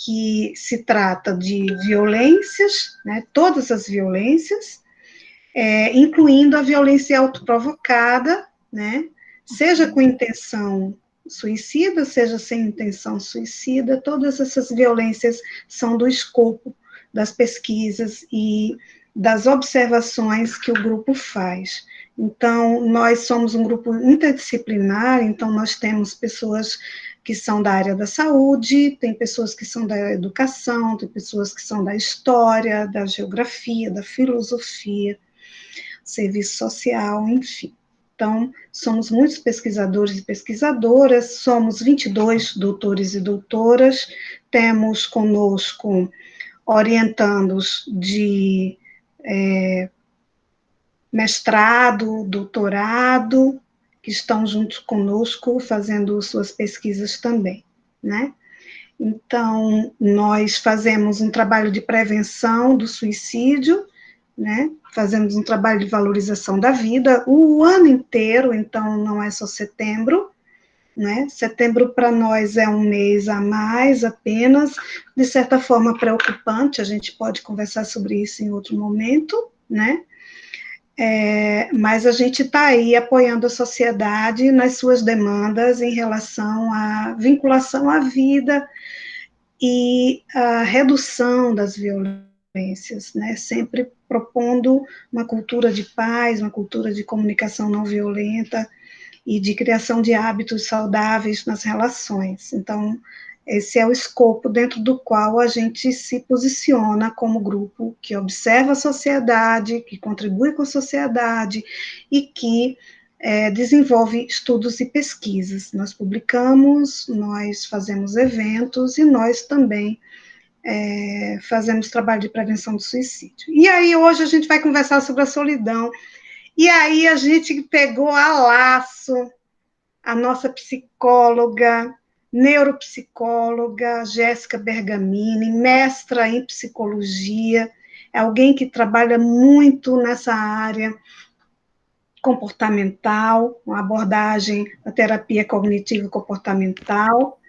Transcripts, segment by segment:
que se trata de violências, né, todas as violências, incluindo a violência autoprovocada, né, seja com intenção suicida, seja sem intenção suicida, todas essas violências são do escopo das pesquisas e das observações que o grupo faz. Então, nós somos um grupo interdisciplinar, então nós temos pessoas que são da área da saúde, tem pessoas que são da educação, tem pessoas que são da história, da geografia, da filosofia, serviço social, enfim. Então, somos muitos pesquisadores e pesquisadoras, somos 22 doutores e doutoras, temos conosco orientandos de mestrado, doutorado, que estão juntos conosco fazendo suas pesquisas também, né? Então, nós fazemos um trabalho de prevenção do suicídio, né? Fazemos um trabalho de valorização da vida o ano inteiro, então não é só setembro, né? Setembro para nós é um mês a mais apenas, de certa forma preocupante, a gente pode conversar sobre isso em outro momento, né? Mas a gente está aí apoiando a sociedade nas suas demandas em relação à vinculação à vida e à redução das violências, né? Sempre propondo uma cultura de paz, uma cultura de comunicação não violenta e de criação de hábitos saudáveis nas relações. Então, esse é o escopo dentro do qual a gente se posiciona como grupo que observa a sociedade, que contribui com a sociedade e que desenvolve estudos e pesquisas. Nós publicamos, nós fazemos eventos e nós também fazemos trabalho de prevenção do suicídio. E aí, hoje a gente vai conversar sobre a solidão. E aí, a gente pegou a laço a nossa psicóloga, neuropsicóloga, Jéssica Bergamini, mestra em psicologia, é alguém que trabalha muito nessa área comportamental, uma abordagem da terapia cognitivo-comportamental.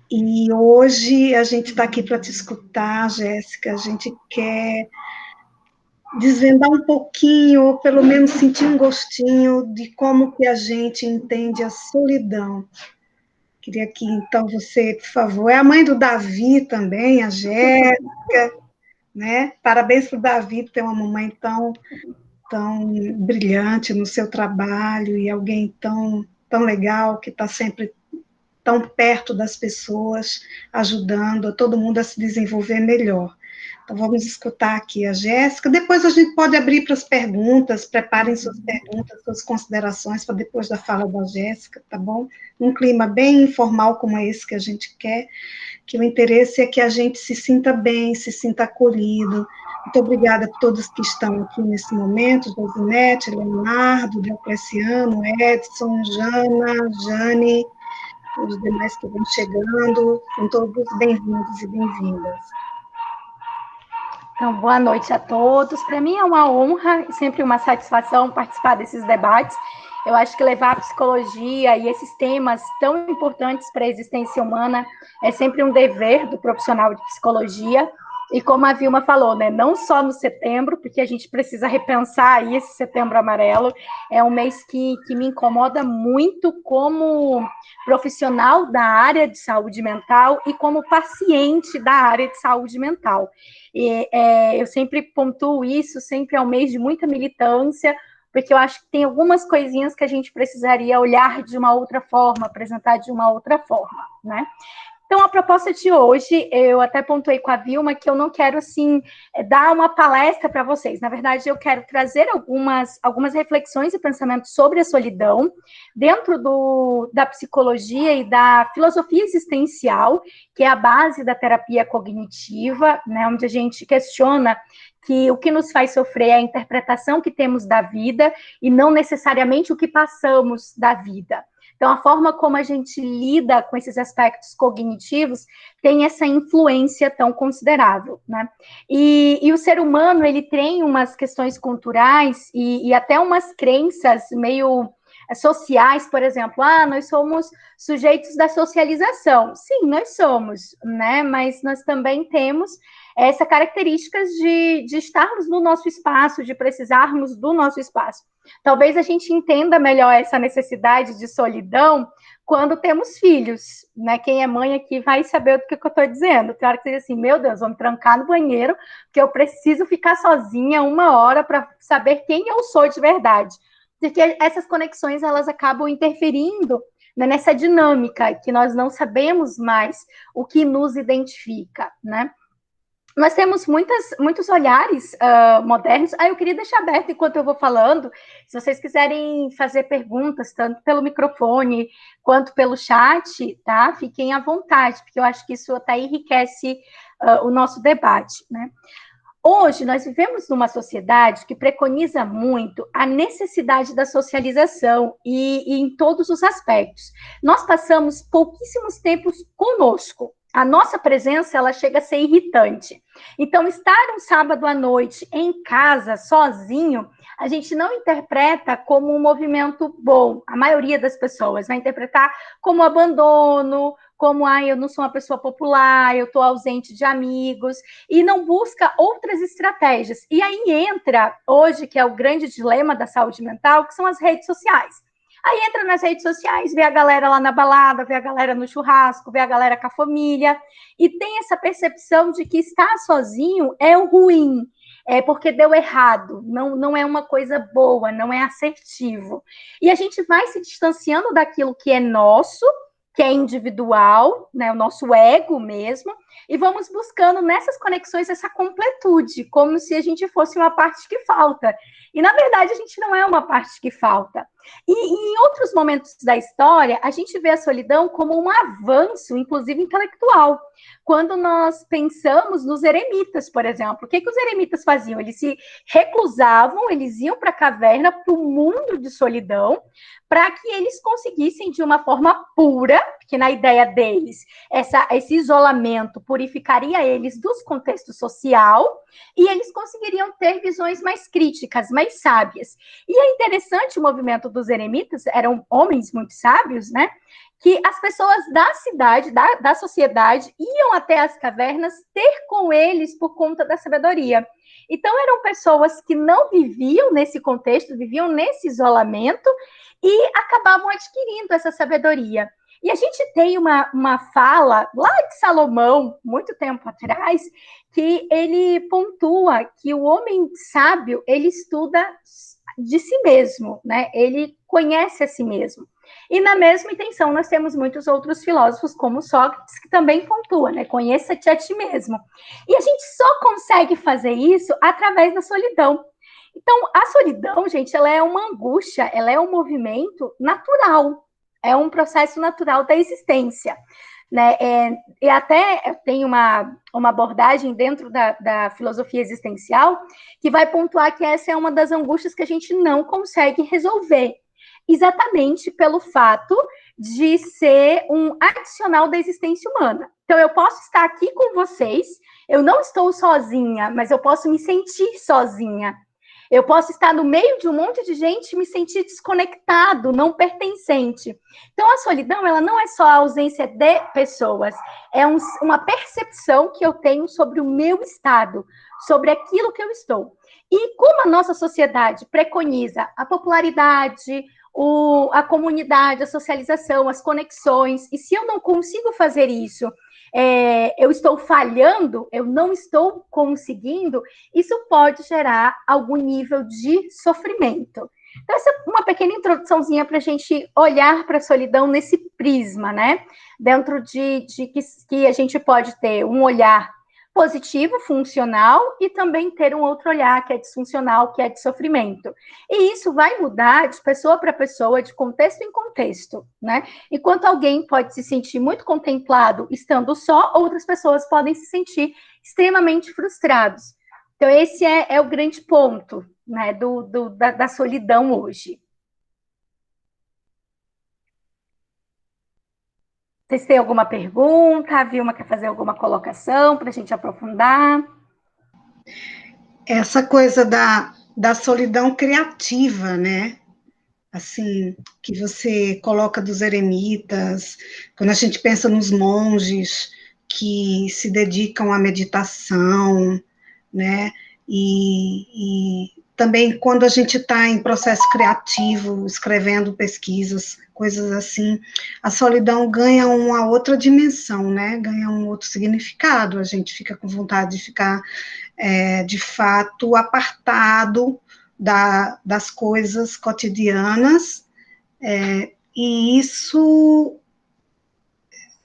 E hoje a gente está aqui para te escutar, Jéssica, a gente quer desvendar um pouquinho, ou pelo menos sentir um gostinho de como que a gente entende a solidão. Queria que, então, você, por favor, é a mãe do Davi também, a Jéssica, né? Parabéns para o Davi por ter uma mamãe tão brilhante no seu trabalho e alguém tão legal, que está sempre tão perto das pessoas, ajudando a todo mundo a se desenvolver melhor. Então, vamos escutar aqui a Jéssica. Depois a gente pode abrir para as perguntas, preparem suas perguntas, suas considerações para depois da fala da Jéssica, tá bom? Um clima bem informal como é esse que a gente quer, que o interesse é que a gente se sinta bem, se sinta acolhido. Muito obrigada por todos que estão aqui nesse momento, Josinete, Leonardo, Diocleciano, Edson, Jana, Jane, os demais que vão chegando, são todos bem-vindos e bem-vindas. Então, boa noite a todos. Para mim é uma honra e sempre uma satisfação participar desses debates. Eu acho que levar a psicologia e esses temas tão importantes para a existência humana é sempre um dever do profissional de psicologia. E como a Vilma falou, né, não só no setembro, porque a gente precisa repensar aí esse setembro amarelo, é um mês que me incomoda muito como profissional da área de saúde mental e como paciente da área de saúde mental. E, eu sempre pontuo isso, sempre é um mês de muita militância, porque eu acho que tem algumas coisinhas que a gente precisaria olhar de uma outra forma, apresentar de uma outra forma, né? Então, a proposta de hoje, eu até pontuei com a Vilma que eu não quero, assim, dar uma palestra para vocês. Na verdade, eu quero trazer algumas reflexões e pensamentos sobre a solidão dentro da psicologia e da filosofia existencial, que é a base da terapia cognitiva, né, onde a gente questiona que o que nos faz sofrer é a interpretação que temos da vida e não necessariamente o que passamos da vida. Então, a forma como a gente lida com esses aspectos cognitivos tem essa influência tão considerável, né? E o ser humano, ele tem umas questões culturais e até umas crenças meio sociais, por exemplo, nós somos sujeitos da socialização. Sim, nós somos, né? Mas nós também temos essa característica de estarmos no nosso espaço, de precisarmos do nosso espaço. Talvez a gente entenda melhor essa necessidade de solidão quando temos filhos, né? Quem é mãe aqui vai saber do que eu estou dizendo. Tem hora que você diz assim, meu Deus, vou me trancar no banheiro, porque eu preciso ficar sozinha 1 hora para saber quem eu sou de verdade. Porque essas conexões, elas acabam interferindo, né, nessa dinâmica que nós não sabemos mais o que nos identifica, né? Nós temos muitos olhares modernos. Eu queria deixar aberto enquanto eu vou falando, se vocês quiserem fazer perguntas, tanto pelo microfone quanto pelo chat, tá? Fiquem à vontade, porque eu acho que isso até enriquece o nosso debate, né? Hoje, nós vivemos numa sociedade que preconiza muito a necessidade da socialização e em todos os aspectos. Nós passamos pouquíssimos tempos conosco. A nossa presença, ela chega a ser irritante. Então, estar um sábado à noite em casa, sozinho, a gente não interpreta como um movimento bom. A maioria das pessoas vai interpretar como abandono, como, eu não sou uma pessoa popular, eu estou ausente de amigos, e não busca outras estratégias. E aí entra, hoje, que é o grande dilema da saúde mental, que são as redes sociais. Aí entra nas redes sociais, vê a galera lá na balada, vê a galera no churrasco, vê a galera com a família, e tem essa percepção de que estar sozinho é o ruim, é porque deu errado, não é uma coisa boa, não é assertivo. E a gente vai se distanciando daquilo que é nosso, que é individual, né, o nosso ego mesmo, e vamos buscando nessas conexões essa completude, como se a gente fosse uma parte que falta. E, na verdade, a gente não é uma parte que falta. E em outros momentos da história, a gente vê a solidão como um avanço, inclusive intelectual. Quando nós pensamos nos eremitas, por exemplo, o que os eremitas faziam? Eles se reclusavam, eles iam para a caverna, para o mundo de solidão, para que eles conseguissem, de uma forma pura, que na ideia deles, esse isolamento purificaria eles dos contextos social, e eles conseguiriam ter visões mais críticas, mais sábias. E é interessante o movimento dos eremitas, eram homens muito sábios, né? Que as pessoas da cidade, da sociedade, iam até as cavernas ter com eles por conta da sabedoria. Então, eram pessoas que não viviam nesse contexto, viviam nesse isolamento e acabavam adquirindo essa sabedoria. E a gente tem uma fala lá de Salomão, muito tempo atrás, que ele pontua que o homem sábio, ele estuda de si mesmo, né? Ele conhece a si mesmo. E na mesma intenção, nós temos muitos outros filósofos, como Sócrates, que também pontua, né? Conheça-te a ti mesmo. E a gente só consegue fazer isso através da solidão. Então, a solidão, gente, ela é uma angústia, ela é um movimento natural, é um processo natural da existência. Né? E até tem uma abordagem dentro da filosofia existencial que vai pontuar que essa é uma das angústias que a gente não consegue resolver, exatamente pelo fato de ser um adicional da existência humana. Então, eu posso estar aqui com vocês, eu não estou sozinha, mas eu posso me sentir sozinha. Eu posso estar no meio de um monte de gente e me sentir desconectado, não pertencente. Então, a solidão, ela não é só a ausência de pessoas, é uma percepção que eu tenho sobre o meu estado, sobre aquilo que eu estou. E como a nossa sociedade preconiza a popularidade, a comunidade, a socialização, as conexões, e se eu não consigo fazer isso, eu estou falhando, eu não estou conseguindo, isso pode gerar algum nível de sofrimento. Então, essa é uma pequena introduçãozinha para a gente olhar para a solidão nesse prisma, né? Dentro de que a gente pode ter um olhar positivo, funcional, e também ter um outro olhar que é disfuncional, que é de sofrimento. E isso vai mudar de pessoa para pessoa, de contexto em contexto, né? Enquanto alguém pode se sentir muito contemplado estando só, outras pessoas podem se sentir extremamente frustrados. Então, esse é o grande ponto, né, da solidão hoje. Vocês têm alguma pergunta? A Vilma quer fazer alguma colocação para a gente aprofundar? Essa coisa da solidão criativa, né? assim, que você coloca dos eremitas, quando a gente pensa nos monges que se dedicam à meditação, né? E também quando a gente está em processo criativo, escrevendo pesquisas, coisas assim, a solidão ganha uma outra dimensão, né? Ganha um outro significado. A gente fica com vontade de ficar, de fato, apartado das coisas cotidianas, e isso.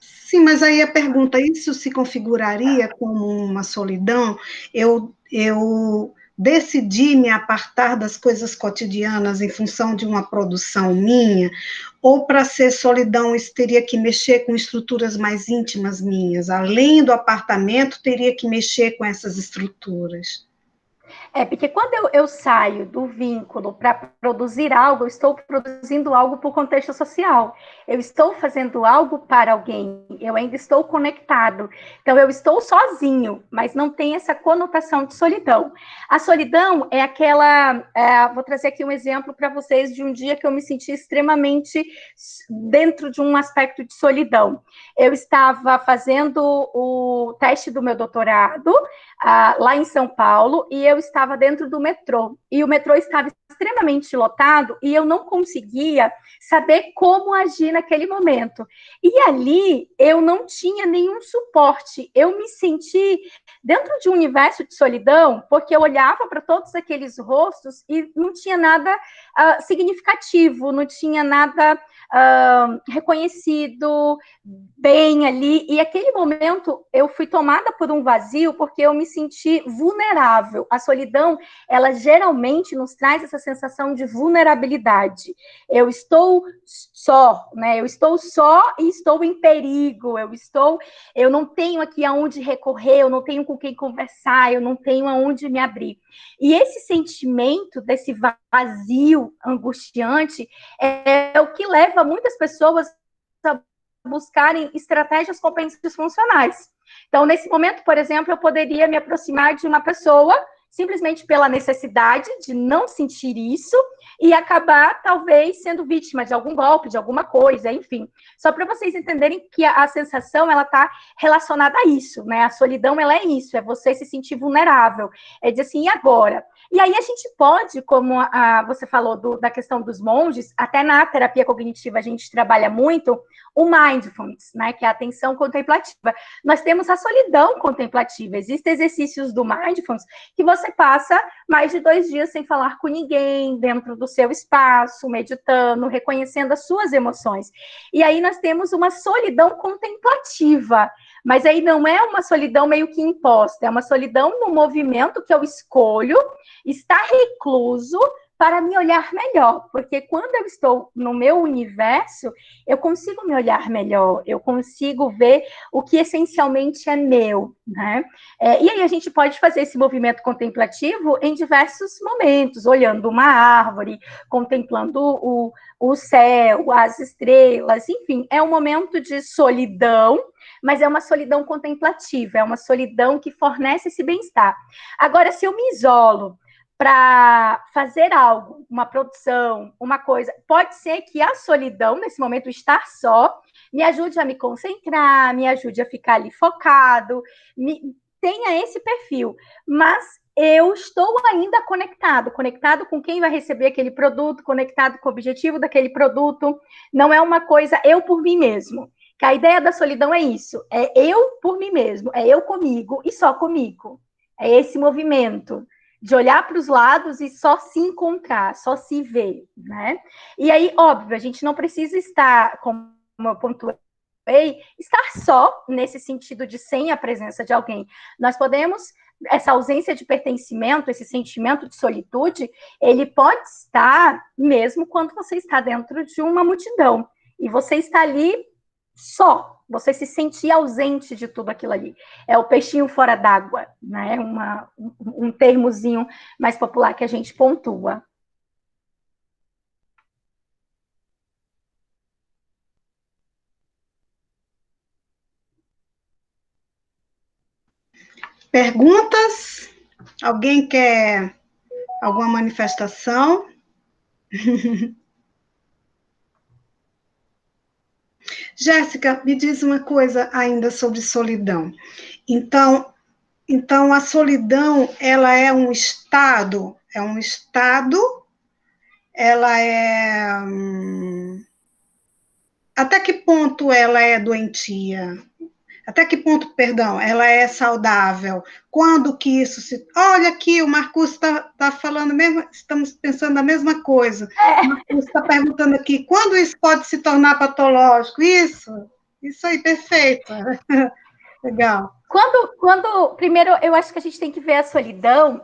Sim, mas aí a pergunta, isso se configuraria como uma solidão? Eu decidi me apartar das coisas cotidianas em função de uma produção minha, ou para ser solidão, isso teria que mexer com estruturas mais íntimas minhas, além do apartamento, teria que mexer com essas estruturas. Porque quando eu saio do vínculo para produzir algo, eu estou produzindo algo para o contexto social. Eu estou fazendo algo para alguém. Eu ainda estou conectado. Então, eu estou sozinho, mas não tem essa conotação de solidão. A solidão é aquela. Vou trazer aqui um exemplo para vocês de um dia que eu me senti extremamente dentro de um aspecto de solidão. Eu estava fazendo o teste do meu doutorado lá em São Paulo, e eu estava dentro do metrô, e o metrô estava extremamente lotado, e eu não conseguia saber como agir naquele momento. E ali eu não tinha nenhum suporte, eu me senti dentro de um universo de solidão, porque eu olhava para todos aqueles rostos e não tinha nada significativo, não tinha nada reconhecido bem ali, e aquele momento eu fui tomada por um vazio porque eu me senti vulnerável. A solidão, ela geralmente nos traz essa sensação de vulnerabilidade. Eu estou só, né? Eu estou só e estou em perigo. Eu não tenho aqui aonde recorrer, eu não tenho com quem conversar, eu não tenho aonde me abrir. E esse sentimento desse vazio angustiante é o que leva muitas pessoas a buscarem estratégias compensatórias funcionais. Então, nesse momento, por exemplo, eu poderia me aproximar de uma pessoa simplesmente pela necessidade de não sentir isso e acabar, talvez, sendo vítima de algum golpe, de alguma coisa, enfim. Só para vocês entenderem que a sensação, ela está relacionada a isso, né? A solidão, ela é isso, é você se sentir vulnerável. É dizer assim, e agora? E aí a gente pode, como você falou da questão dos monges, até na terapia cognitiva a gente trabalha muito o mindfulness, né, que é a atenção contemplativa. Nós temos a solidão contemplativa. Existem exercícios do mindfulness que você passa mais de 2 dias sem falar com ninguém, dentro do seu espaço, meditando, reconhecendo as suas emoções. E aí nós temos uma solidão contemplativa, mas aí não é uma solidão meio que imposta, é uma solidão no movimento que eu escolho estar recluso para me olhar melhor, porque quando eu estou no meu universo, eu consigo me olhar melhor, eu consigo ver o que essencialmente é meu, né? E aí a gente pode fazer esse movimento contemplativo em diversos momentos, olhando uma árvore, contemplando o céu, as estrelas, enfim, é um momento de solidão, mas é uma solidão contemplativa, é uma solidão que fornece esse bem-estar. Agora, se eu me isolo para fazer algo, uma produção, uma coisa, pode ser que a solidão, nesse momento, estar só, me ajude a me concentrar, me ajude a ficar ali focado, tenha esse perfil, mas eu estou ainda conectado com quem vai receber aquele produto, conectado com o objetivo daquele produto, não é uma coisa eu por mim mesmo. Que a ideia da solidão é isso, é eu por mim mesmo, é eu comigo e só comigo. É esse movimento de olhar para os lados e só se encontrar, só se ver, né? E aí, óbvio, a gente não precisa estar, como eu pontuei, estar só nesse sentido de sem a presença de alguém. Nós podemos, essa ausência de pertencimento, esse sentimento de solitude, ele pode estar mesmo quando você está dentro de uma multidão e você está ali só, você se sentir ausente de tudo aquilo ali. É o peixinho fora d'água, né? Um termozinho mais popular que a gente pontua. Perguntas? Alguém quer alguma manifestação? Jéssica, me diz uma coisa ainda sobre solidão. Então, a solidão, ela é um estado, ela é... até que ponto ela é doentia? Até que ponto, perdão, ela é saudável? Quando que isso se... Olha aqui, o Marcos está falando mesmo, estamos pensando a mesma coisa. O Marcos está perguntando aqui, quando isso pode se tornar patológico? Isso aí, perfeito. Legal. Primeiro, eu acho que a gente tem que ver a solidão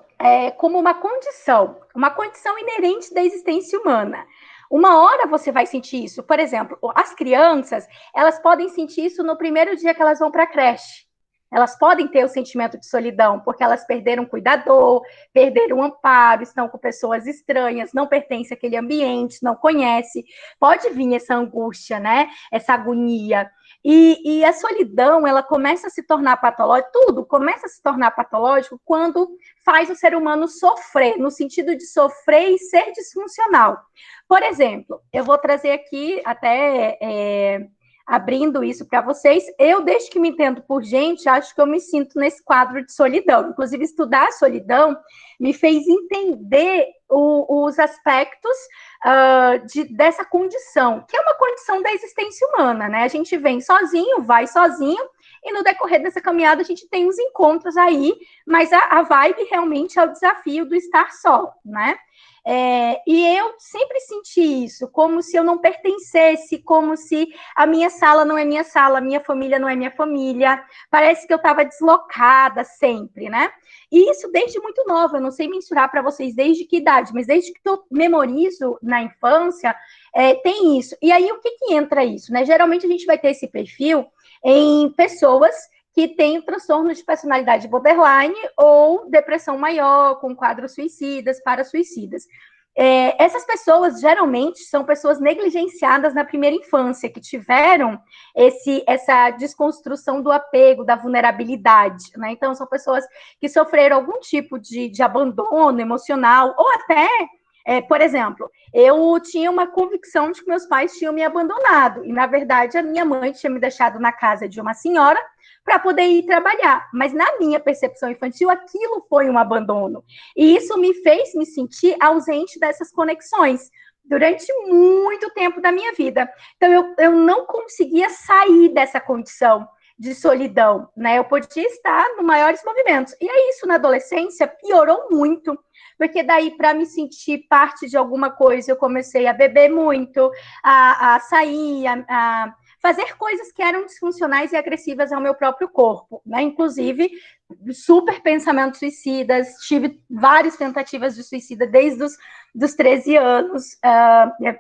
como uma condição inerente da existência humana. Uma hora você vai sentir isso. Por exemplo, as crianças, elas podem sentir isso no primeiro dia que elas vão para a creche. Elas podem ter o sentimento de solidão, porque elas perderam um cuidador, perderam um amparo, estão com pessoas estranhas, não pertencem àquele ambiente, não conhece. Pode vir essa angústia, né? Essa agonia. E a solidão, ela começa a se tornar patológica, tudo começa a se tornar patológico quando faz o ser humano sofrer, no sentido de sofrer e ser disfuncional. Por exemplo, eu vou trazer aqui, até abrindo isso para vocês, eu, desde que me entendo por gente, acho que eu me sinto nesse quadro de solidão. Inclusive, estudar a solidão me fez entender os aspectos dessa condição, que é uma condição da existência humana, né? A gente vem sozinho, vai sozinho, e no decorrer dessa caminhada a gente tem uns encontros aí, mas a vibe realmente é o desafio do estar só, né? E eu sempre senti isso, como se eu não pertencesse, como se a minha sala não é minha sala, a minha família não é minha família, parece que eu estava deslocada sempre, né? E isso desde muito nova, eu não sei mensurar para vocês desde que idade, mas desde que eu memorizo na infância, tem isso. E aí, o que entra isso, né? Geralmente a gente vai ter esse perfil em pessoas que têm transtorno de personalidade borderline ou depressão maior, com quadros suicidas, parasuicidas. Essas pessoas, geralmente, são pessoas negligenciadas na primeira infância, que tiveram essa desconstrução do apego, da vulnerabilidade, né? Então, são pessoas que sofreram algum tipo de abandono emocional, ou até... por exemplo, eu tinha uma convicção de que meus pais tinham me abandonado, e, na verdade, a minha mãe tinha me deixado na casa de uma senhora para poder ir trabalhar. Mas, na minha percepção infantil, aquilo foi um abandono. E isso me fez me sentir ausente dessas conexões durante muito tempo da minha vida. Então, eu não conseguia sair dessa condição de solidão, né? Eu podia estar nos maiores movimentos. E aí, isso na adolescência piorou muito, porque daí, para me sentir parte de alguma coisa, eu comecei a beber muito, a sair, a fazer coisas que eram disfuncionais e agressivas ao meu próprio corpo, né? Inclusive, super pensamentos suicidas, tive várias tentativas de suicida desde dos 13 anos,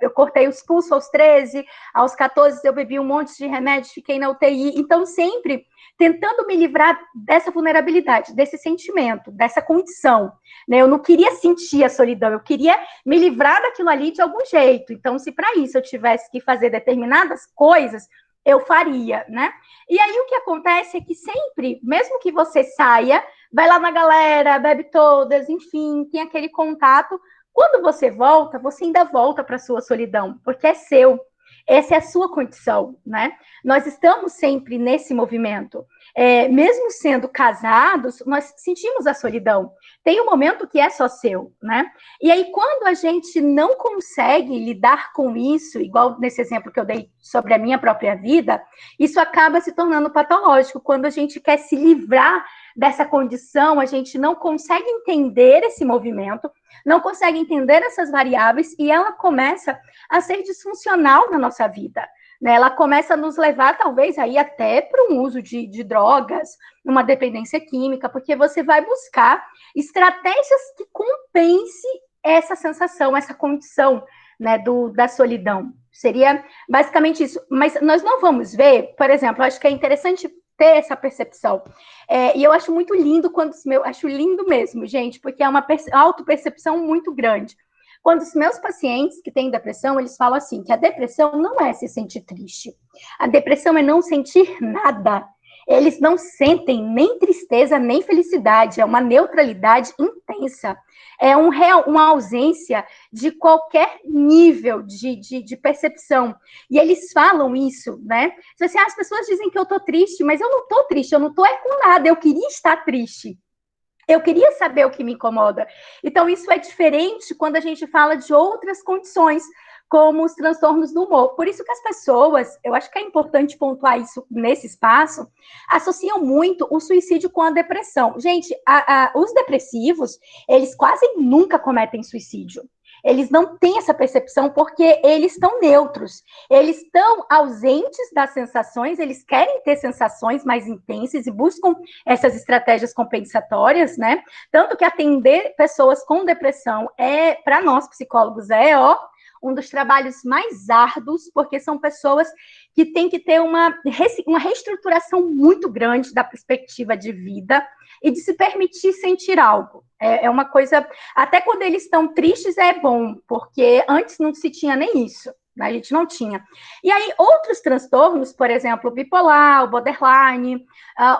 eu cortei os pulsos aos 13, aos 14 eu bebi um monte de remédio, fiquei na UTI, então sempre tentando me livrar dessa vulnerabilidade, desse sentimento, dessa condição, né? Eu não queria sentir a solidão, eu queria me livrar daquilo ali de algum jeito, então se para isso eu tivesse que fazer determinadas coisas, eu faria, né? E aí o que acontece é que sempre, mesmo que você saia, vai lá na galera, bebe todas, enfim, tem aquele contato, quando você volta, você ainda volta para a sua solidão, porque é seu. Essa é a sua condição, né? Nós estamos sempre nesse movimento. Mesmo sendo casados, nós sentimos a solidão. Tem um momento que é só seu, né? E aí, quando a gente não consegue lidar com isso, igual nesse exemplo que eu dei sobre a minha própria vida, isso acaba se tornando patológico. Quando a gente quer se livrar dessa condição, a gente não consegue entender esse movimento, não consegue entender essas variáveis e ela começa a ser disfuncional na nossa vida, né? Ela começa a nos levar, talvez, aí até para um uso de drogas, uma dependência química, porque você vai buscar estratégias que compense essa sensação, essa condição, né, da solidão. Seria basicamente isso. Mas nós não vamos ver, por exemplo, acho que é interessante ter essa percepção. E eu acho muito lindo acho lindo mesmo, gente, porque é uma autopercepção muito grande. Quando os meus pacientes que têm depressão, eles falam assim, que a depressão não é se sentir triste. A depressão é não sentir nada. Eles não sentem nem tristeza, nem felicidade. É uma neutralidade interna. intensa, é uma ausência de qualquer nível de percepção. E eles falam isso, né? Assim, as pessoas dizem que eu tô triste, mas eu não tô triste, eu não tô com nada, eu queria estar triste. Eu queria saber o que me incomoda. Então, isso é diferente quando a gente fala de outras condições, como os transtornos do humor. Por isso que as pessoas, eu acho que é importante pontuar isso nesse espaço, associam muito o suicídio com a depressão. Gente, os depressivos, eles quase nunca cometem suicídio. Eles não têm essa percepção porque eles estão neutros. Eles estão ausentes das sensações, eles querem ter sensações mais intensas e buscam essas estratégias compensatórias, né? Tanto que atender pessoas com depressão para nós psicólogos, um dos trabalhos mais árduos, porque são pessoas que têm que ter uma reestruturação muito grande da perspectiva de vida e de se permitir sentir algo. É uma coisa, até quando eles estão tristes é bom, porque antes não se tinha nem isso, né? A gente não tinha. E aí, outros transtornos, por exemplo, o bipolar, o borderline,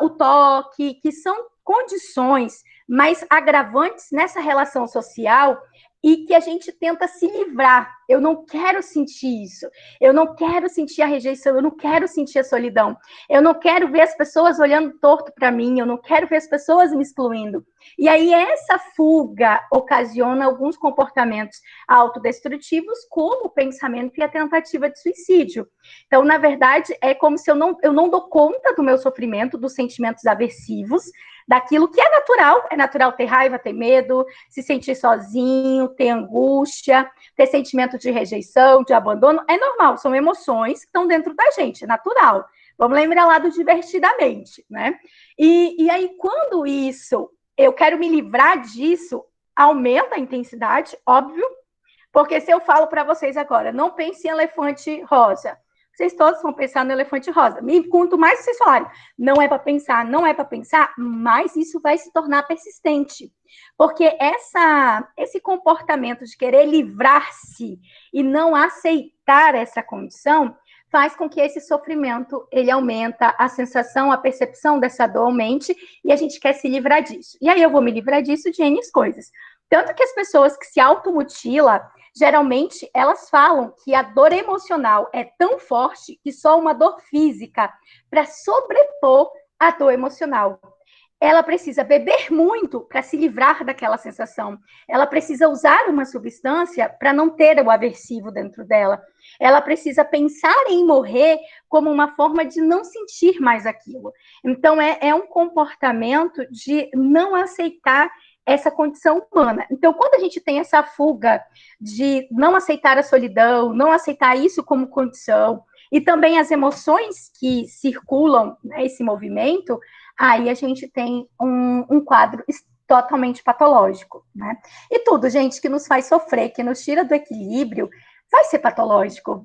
o TOC, que são condições mais agravantes nessa relação social e que a gente tenta se livrar. Eu não quero sentir isso. Eu não quero sentir a rejeição. Eu não quero sentir a solidão. Eu não quero ver as pessoas olhando torto para mim. Eu não quero ver as pessoas me excluindo. E aí essa fuga ocasiona alguns comportamentos autodestrutivos, como o pensamento e a tentativa de suicídio. Então, na verdade, é como se eu não dou conta do meu sofrimento, dos sentimentos aversivos, daquilo que é natural ter raiva, ter medo, se sentir sozinho, ter angústia, ter sentimento de rejeição, de abandono, é normal, são emoções que estão dentro da gente, é natural. Vamos lembrar lá do divertidamente, né? E aí, quando eu quero me livrar disso, aumenta a intensidade, óbvio, porque se eu falo para vocês agora, não pense em elefante rosa, vocês todos vão pensar no elefante rosa. Quanto mais vocês falarem, não é para pensar, não é para pensar, mais isso vai se tornar persistente. Porque esse comportamento de querer livrar-se e não aceitar essa condição faz com que esse sofrimento, ele aumenta, a sensação, a percepção dessa dor aumente e a gente quer se livrar disso. E aí eu vou me livrar disso de N coisas. Tanto que as pessoas que se automutilam, geralmente, elas falam que a dor emocional é tão forte que só uma dor física para sobrepor a dor emocional. Ela precisa beber muito para se livrar daquela sensação. Ela precisa usar uma substância para não ter o aversivo dentro dela. Ela precisa pensar em morrer como uma forma de não sentir mais aquilo. Então, é um comportamento de não aceitar essa condição humana. Então, quando a gente tem essa fuga de não aceitar a solidão, não aceitar isso como condição, e também as emoções que circulam, né, esse movimento, aí a gente tem um quadro totalmente patológico, né? E tudo, gente, que nos faz sofrer, que nos tira do equilíbrio, vai ser patológico.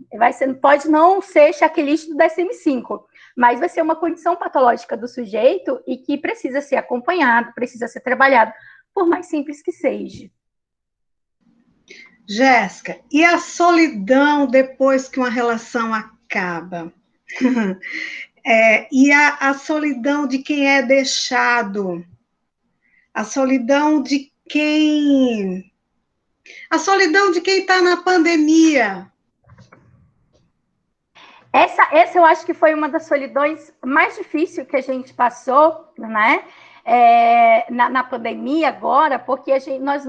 Pode não ser checklist do DSM-5, mas vai ser uma condição patológica do sujeito e que precisa ser acompanhado, precisa ser trabalhado, por mais simples que seja. Jéssica, e a solidão depois que uma relação acaba? E a solidão de quem é deixado? A solidão de quem... A solidão de quem está na pandemia? Essa eu acho que foi uma das solidões mais difíceis que a gente passou, né? Na pandemia agora, porque nós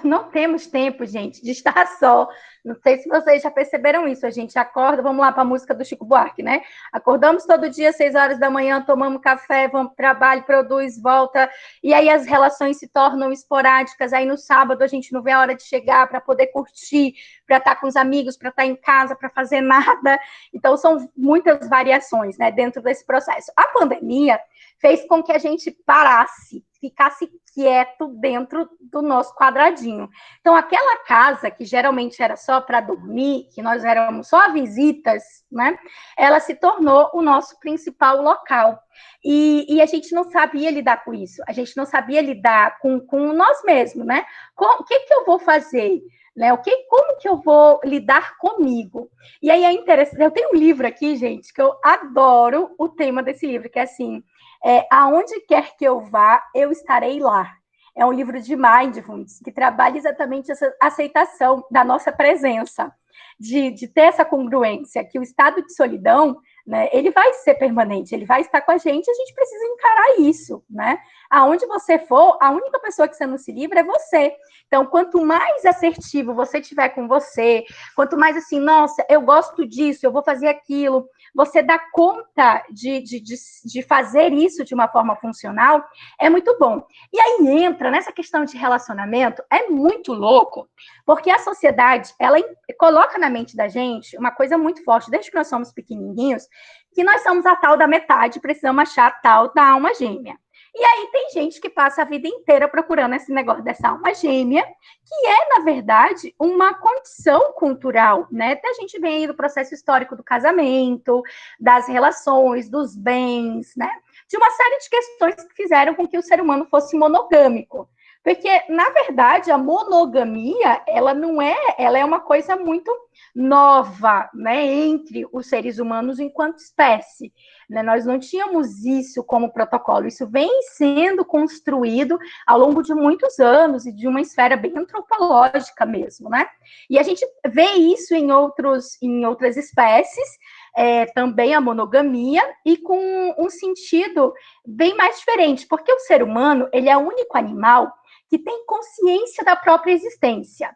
não temos tempo, gente, de estar só. Não sei se vocês já perceberam isso. A gente acorda, vamos lá para a música do Chico Buarque, né? Acordamos todo dia, 6 horas da manhã, tomamos café, vamos para o trabalho, produz, volta, e aí as relações se tornam esporádicas. Aí no sábado a gente não vê a hora de chegar para poder curtir, para estar com os amigos, para estar em casa, para fazer nada. Então, são muitas variações, né, dentro desse processo. A pandemia fez com que a gente parasse, ficasse quieto dentro do nosso quadradinho. Então, aquela casa que geralmente era só para dormir, que nós éramos só visitas, né, ela se tornou o nosso principal local. E a gente não sabia lidar com isso, a gente não sabia lidar com nós mesmos, né? O que eu vou fazer? Né? Como que eu vou lidar comigo? E aí é interessante, eu tenho um livro aqui, gente, que eu adoro o tema desse livro, que é assim, aonde quer que eu vá, eu estarei lá. é um livro de mindfulness, que trabalha exatamente essa aceitação da nossa presença, de ter essa congruência, que o estado de solidão, né, ele vai ser permanente, ele vai estar com a gente precisa encarar isso, né? Aonde você for, a única pessoa que você não se livra é você. Então, quanto mais assertivo você tiver com você, quanto mais assim, nossa, eu gosto disso, eu vou fazer aquilo, você dá conta de fazer isso de uma forma funcional, é muito bom. E aí entra nessa questão de relacionamento, é muito louco, porque a sociedade, ela coloca na mente da gente uma coisa muito forte, desde que nós somos pequenininhos, que nós somos a tal da metade, precisamos achar a tal da alma gêmea. E aí tem gente que passa a vida inteira procurando esse negócio dessa alma gêmea, que é, na verdade, uma condição cultural, né? A gente vem aí do processo histórico do casamento, das relações, dos bens, né? De uma série de questões que fizeram com que o ser humano fosse monogâmico. Porque, na verdade, a monogamia, ela é uma coisa muito nova, né, entre os seres humanos enquanto espécie. Né? Nós não tínhamos isso como protocolo, isso vem sendo construído ao longo de muitos anos e de uma esfera bem antropológica mesmo, né? E a gente vê isso em outras espécies, também a monogamia, e com um sentido bem mais diferente, porque o ser humano, ele é o único animal que tem consciência da própria existência.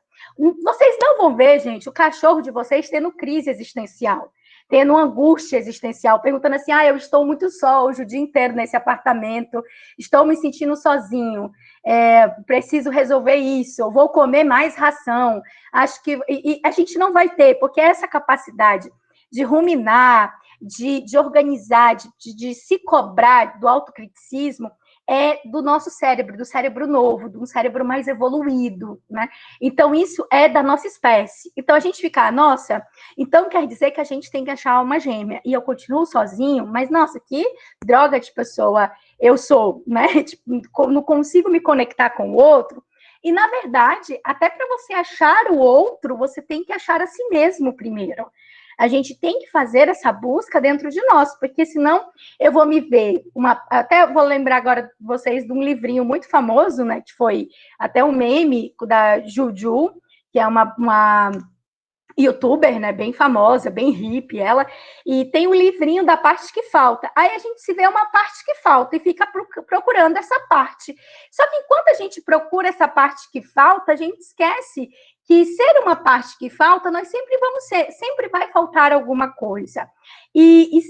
Vocês não vão ver, gente, o cachorro de vocês tendo crise existencial, tendo angústia existencial, perguntando assim, eu estou muito só hoje o dia inteiro nesse apartamento, estou me sentindo sozinho, preciso resolver isso, eu vou comer mais ração. Acho que e a gente não vai ter, porque essa capacidade de ruminar, de organizar, de se cobrar do autocriticismo, é do nosso cérebro, do cérebro novo, de um cérebro mais evoluído, né? Então, isso é da nossa espécie. Então, a gente fica, nossa, então quer dizer que a gente tem que achar uma gêmea, e eu continuo sozinho, mas, nossa, que droga de pessoa eu sou, né? Tipo, não consigo me conectar com o outro. E, na verdade, até para você achar o outro, você tem que achar a si mesmo primeiro. A gente tem que fazer essa busca dentro de nós, porque senão eu vou me ver até vou lembrar agora vocês de um livrinho muito famoso, né, que foi até um meme da Juju, que é uma youtuber, né, bem famosa, bem hippie, ela, e tem um livrinho da parte que falta. Aí a gente se vê uma parte que falta e fica procurando essa parte. Só que enquanto a gente procura essa parte que falta, a gente esquece que ser uma parte que falta, nós sempre vamos ser, sempre vai faltar alguma coisa. E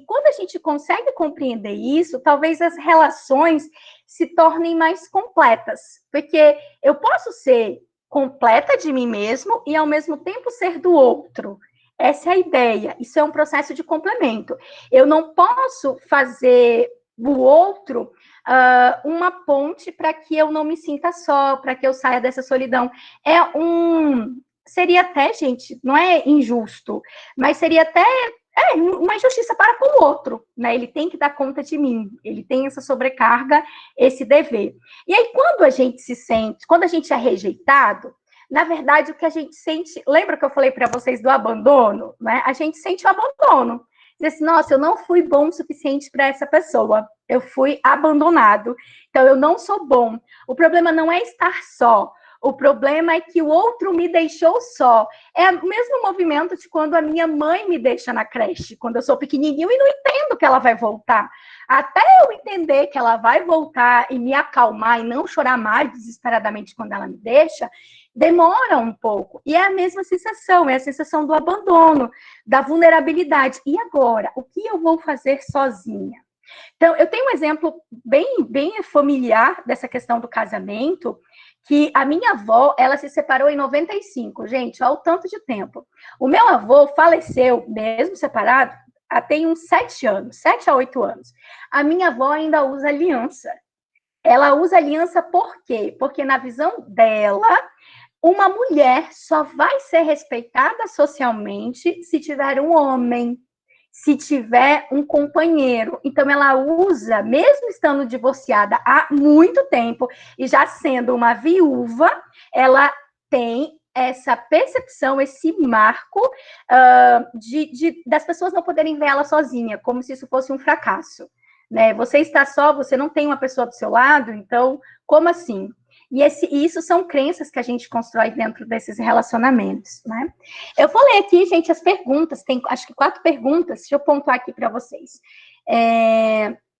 quando a gente consegue compreender isso, talvez as relações se tornem mais completas, porque eu posso ser completa de mim mesmo e, ao mesmo tempo, ser do outro. Essa é a ideia. Isso é um processo de complemento. Eu não posso fazer do outro uma ponte para que eu não me sinta só, para que eu saia dessa solidão. Seria até, gente, não é injusto, mas seria até uma injustiça para com o outro, né? Ele tem que dar conta de mim, ele tem essa sobrecarga, esse dever. E aí, quando a gente é rejeitado, na verdade, o que a gente sente, lembra que eu falei para vocês do abandono, né? A gente sente o abandono. Diz assim, nossa, eu não fui bom o suficiente para essa pessoa, eu fui abandonado, então eu não sou bom. O problema não é estar só, o problema é que o outro me deixou só. É o mesmo movimento de quando a minha mãe me deixa na creche, quando eu sou pequenininho e não entendo que ela vai voltar. Até eu entender que ela vai voltar e me acalmar e não chorar mais desesperadamente quando ela me deixa, demora um pouco. E é a mesma sensação, é a sensação do abandono, da vulnerabilidade. E agora, o que eu vou fazer sozinha? Então, eu tenho um exemplo bem familiar dessa questão do casamento, que a minha avó, ela se separou em 95, gente, olha o tanto de tempo. O meu avô faleceu, mesmo separado, tem uns 7 anos, 7 a 8 anos. A minha avó ainda usa aliança. Ela usa aliança por quê? Porque na visão dela, uma mulher só vai ser respeitada socialmente se tiver um homem, se tiver um companheiro. Então, ela usa, mesmo estando divorciada há muito tempo e já sendo uma viúva, ela tem essa percepção, esse marco das pessoas não poderem ver ela sozinha, como se isso fosse um fracasso. né? Você está só, você não tem uma pessoa do seu lado, então, como assim? E isso são crenças que a gente constrói dentro desses relacionamentos, né? Eu vou ler aqui, gente, as perguntas, tem acho que 4 perguntas, deixa eu pontuar aqui para vocês.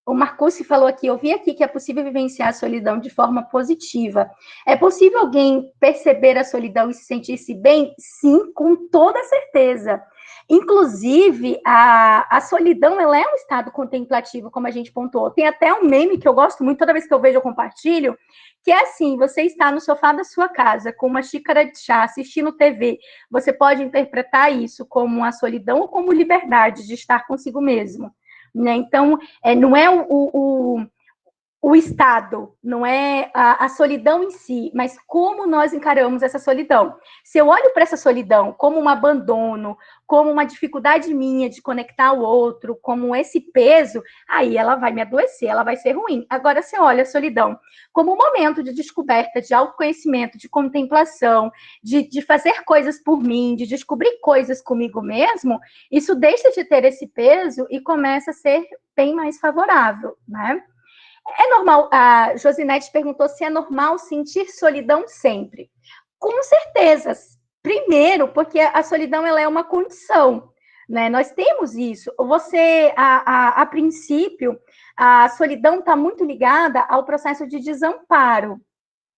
O Marcucci falou aqui, eu vi aqui que é possível vivenciar a solidão de forma positiva. É possível alguém perceber a solidão e se sentir-se bem? Sim, com toda certeza. Inclusive, a solidão, ela é um estado contemplativo, como a gente pontuou. Tem até um meme que eu gosto muito, toda vez que eu vejo eu compartilho, que é assim, você está no sofá da sua casa, com uma xícara de chá, assistindo TV, você pode interpretar isso como a solidão ou como liberdade de estar consigo mesmo. Né? Então, não é o estado, não é a solidão em si, mas como nós encaramos essa solidão. Se eu olho para essa solidão como um abandono, como uma dificuldade minha de conectar ao outro, como esse peso, aí ela vai me adoecer, ela vai ser ruim. Agora, se eu olho a solidão como um momento de descoberta, de autoconhecimento, de contemplação, de fazer coisas por mim, de descobrir coisas comigo mesmo, isso deixa de ter esse peso e começa a ser bem mais favorável, né? É normal, a Josinete perguntou se é normal sentir solidão sempre. Com certeza. Primeiro, porque a solidão ela é uma condição, né? Nós temos isso. Você, a princípio, a solidão está muito ligada ao processo de desamparo,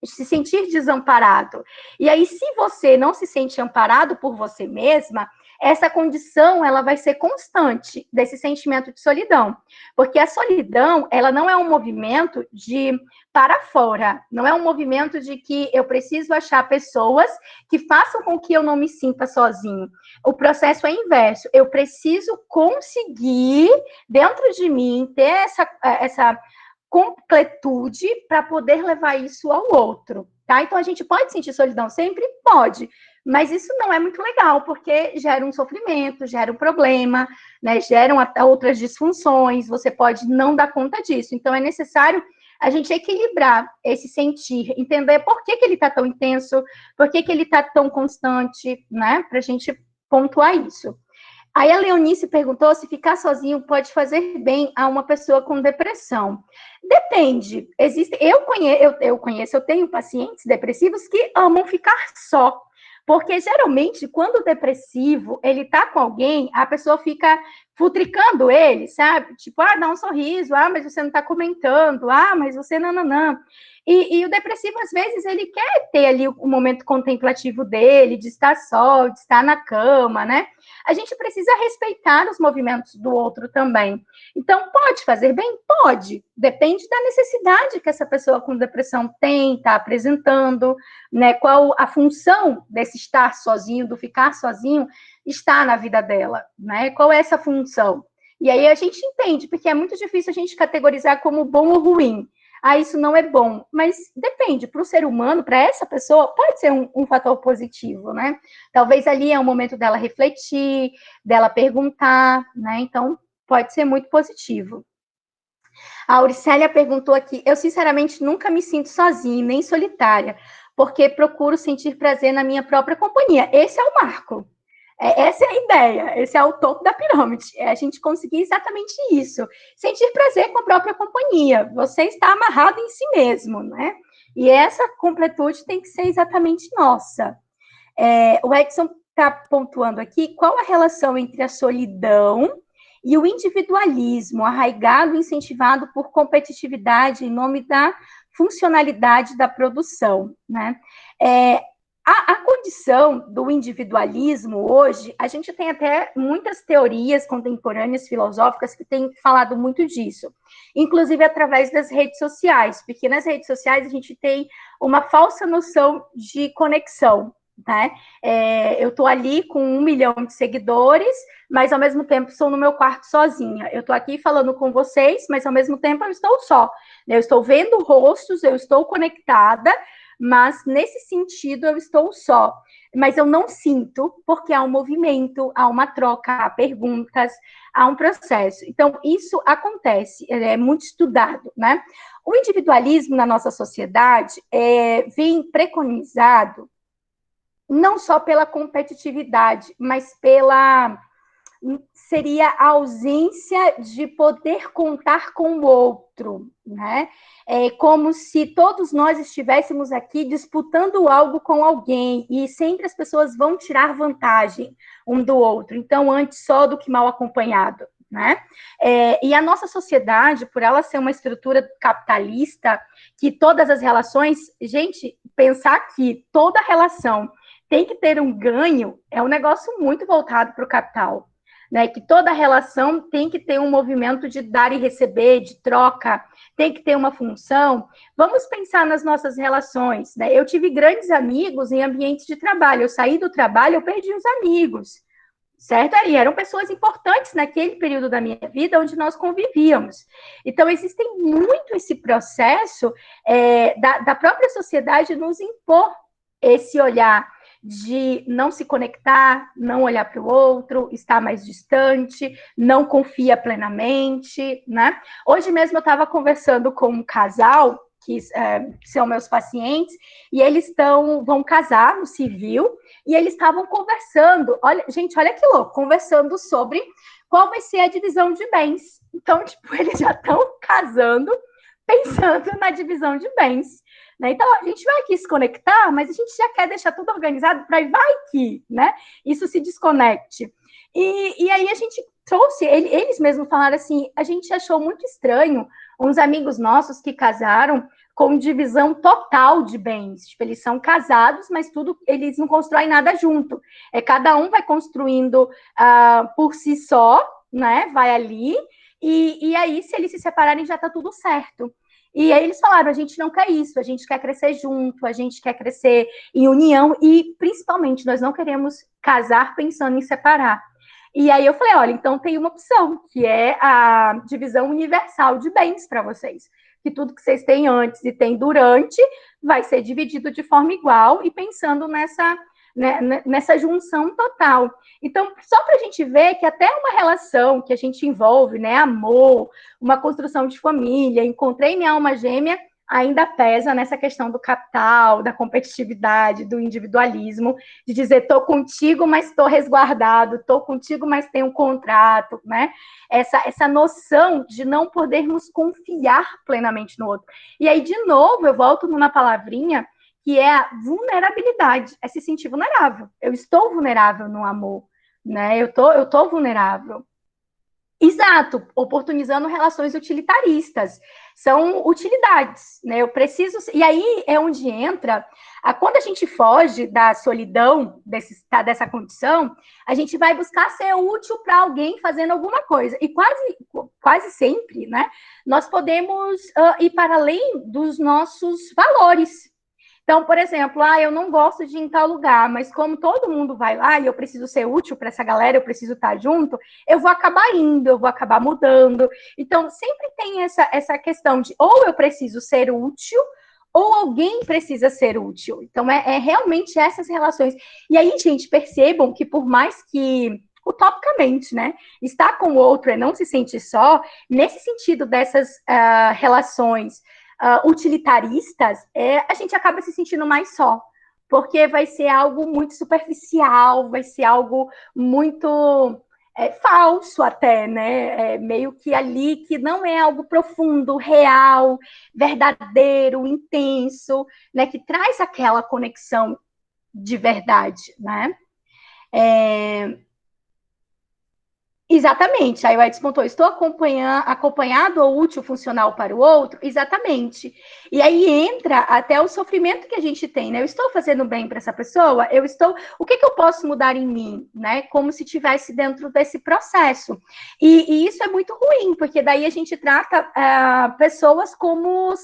se sentir desamparado. E aí, se você não se sente amparado por você mesma, essa condição ela vai ser constante desse sentimento de solidão, porque a solidão ela não é um movimento de para fora, não é um movimento de que eu preciso achar pessoas que façam com que eu não me sinta sozinho. O processo é inverso, eu preciso conseguir dentro de mim ter essa completude para poder levar isso ao outro, tá? Então a gente pode sentir solidão sempre? Pode, mas isso não é muito legal, porque gera um sofrimento, gera um problema, né? Geram até outras disfunções, você pode não dar conta disso. Então é necessário a gente equilibrar esse sentir, entender por que ele está tão intenso, por que ele está tão constante, né? Para a gente pontuar isso. Aí a Leonice perguntou se ficar sozinho pode fazer bem a uma pessoa com depressão. Depende. Eu tenho pacientes depressivos que amam ficar só. Porque geralmente, quando o depressivo ele tá com alguém, a pessoa fica futricando ele, sabe? Tipo, dá um sorriso, mas você não tá comentando, mas você não. E o depressivo, às vezes, ele quer ter ali o momento contemplativo dele, de estar só, de estar na cama, né? A gente precisa respeitar os movimentos do outro também. Então, pode fazer bem? Pode. Depende da necessidade que essa pessoa com depressão tem, está apresentando, né? Qual a função desse estar sozinho, do ficar sozinho, está na vida dela, né? Qual é essa função? E aí a gente entende, porque é muito difícil a gente categorizar como bom ou ruim. Isso não é bom, mas depende, para o ser humano, para essa pessoa, pode ser um fator positivo, né? Talvez ali é o momento dela refletir, dela perguntar, né? Então, pode ser muito positivo. A Auricélia perguntou aqui, eu sinceramente nunca me sinto sozinha, nem solitária, porque procuro sentir prazer na minha própria companhia. Esse é o marco. Essa é a ideia, esse é o topo da pirâmide, é a gente conseguir exatamente isso, sentir prazer com a própria companhia, você está amarrado em si mesmo, né? E essa completude tem que ser exatamente nossa. O Edson está pontuando aqui, qual a relação entre a solidão e o individualismo arraigado e incentivado por competitividade em nome da funcionalidade da produção, né? A condição do individualismo hoje, a gente tem até muitas teorias contemporâneas filosóficas que têm falado muito disso, inclusive através das redes sociais, porque nas redes sociais a gente tem uma falsa noção de conexão, né? Eu estou ali com 1 milhão de seguidores, mas ao mesmo tempo estou no meu quarto sozinha. Eu estou aqui falando com vocês, mas ao mesmo tempo eu estou só. Eu estou vendo rostos, eu estou conectada, mas nesse sentido eu estou só. Mas eu não sinto, porque há um movimento, há uma troca, há perguntas, há um processo. Então, isso acontece, é muito estudado, né? O individualismo na nossa sociedade vem preconizado não só pela competitividade, mas pela seria a ausência de poder contar com o outro, né? É como se todos nós estivéssemos aqui disputando algo com alguém, e sempre as pessoas vão tirar vantagem um do outro. Então, antes só do que mal acompanhado, né? E a nossa sociedade, por ela ser uma estrutura capitalista, que todas as relações, gente, pensar que toda relação tem que ter um ganho, é um negócio muito voltado para o capital, né? Que toda relação tem que ter um movimento de dar e receber, de troca, tem que ter uma função. Vamos pensar nas nossas relações, né? Eu tive grandes amigos em ambientes de trabalho, eu saí do trabalho, eu perdi os amigos, certo? E eram pessoas importantes naquele período da minha vida onde nós convivíamos. Então, existe muito esse processo da própria sociedade nos impor esse olhar de não se conectar, não olhar para o outro, estar mais distante, não confia plenamente, né? Hoje mesmo eu estava conversando com um casal que são meus pacientes, e eles vão casar no civil, e eles estavam conversando, olha, gente, olha que louco, conversando sobre qual vai ser a divisão de bens. Então, tipo, eles já estão casando, pensando na divisão de bens, né? Então, a gente vai aqui se conectar, mas a gente já quer deixar tudo organizado para vai que, né, isso se desconecte. E aí a gente trouxe, eles mesmos falaram assim, a gente achou muito estranho uns amigos nossos que casaram com divisão total de bens. Tipo, eles são casados, mas eles não constroem nada junto. Cada um vai construindo por si só, né? Vai ali, e aí, se eles se separarem, já está tudo certo. E aí eles falaram, a gente não quer isso, a gente quer crescer junto, a gente quer crescer em união, e principalmente, nós não queremos casar pensando em separar. E aí eu falei, olha, então tem uma opção, que é a divisão universal de bens para vocês. Que tudo que vocês têm antes e têm durante vai ser dividido de forma igual e pensando nessa junção total. Então, só para a gente ver que até uma relação que a gente envolve, né, amor, uma construção de família, encontrei minha alma gêmea, ainda pesa nessa questão do capital, da competitividade, do individualismo, de dizer, estou contigo, mas estou resguardado, estou contigo, mas tenho um contrato, né? Essa noção de não podermos confiar plenamente no outro. E aí, de novo, eu volto numa palavrinha, que é a vulnerabilidade, é se sentir vulnerável. Eu estou vulnerável no amor, né? Eu tô vulnerável. Exato, oportunizando relações utilitaristas. São utilidades, né? Eu preciso. E aí é onde entra. Quando a gente foge da solidão dessa condição, a gente vai buscar ser útil para alguém fazendo alguma coisa. E quase sempre, né? Nós podemos ir para além dos nossos valores. Então, por exemplo, eu não gosto de ir em tal lugar, mas como todo mundo vai lá e eu preciso ser útil para essa galera, eu preciso estar junto, eu vou acabar indo, eu vou acabar mudando. Então, sempre tem essa questão de ou eu preciso ser útil, ou alguém precisa ser útil. Então, é realmente essas relações. E aí, gente, percebam que por mais que utopicamente, né? Estar com o outro é não se sentir só, nesse sentido dessas relações utilitaristas, a gente acaba se sentindo mais só, porque vai ser algo muito superficial, vai ser algo muito falso até, né? Meio que ali, que não é algo profundo, real, verdadeiro, intenso, né? Que traz aquela conexão de verdade, né? Exatamente. Aí o Edson pontou, estou acompanhado ou útil funcional para o outro? Exatamente. E aí entra até o sofrimento que a gente tem, né? Eu estou fazendo bem para essa pessoa? O que eu posso mudar em mim, né? Como se estivesse dentro desse processo. E isso é muito ruim, porque daí a gente trata pessoas como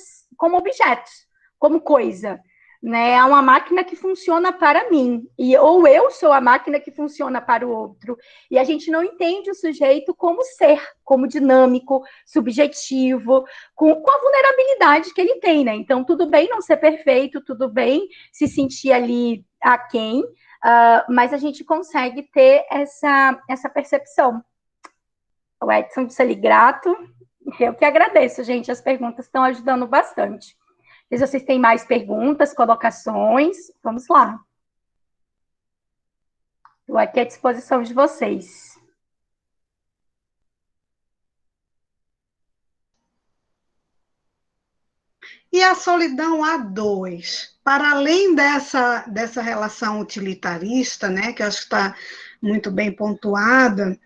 objetos, como coisa. Né? É uma máquina que funciona para mim, ou eu sou a máquina que funciona para o outro. E a gente não entende o sujeito como ser, como dinâmico, subjetivo, com a vulnerabilidade que ele tem, né? Então, tudo bem não ser perfeito, tudo bem se sentir ali aquém, mas a gente consegue ter essa percepção. O Edson disse ali, grato. Eu que agradeço, gente. As perguntas estão ajudando bastante. Se vocês têm mais perguntas, colocações, vamos lá. Estou aqui à disposição de vocês. E a solidão a dois, para além dessa relação utilitarista, né, que eu acho que está muito bem pontuada,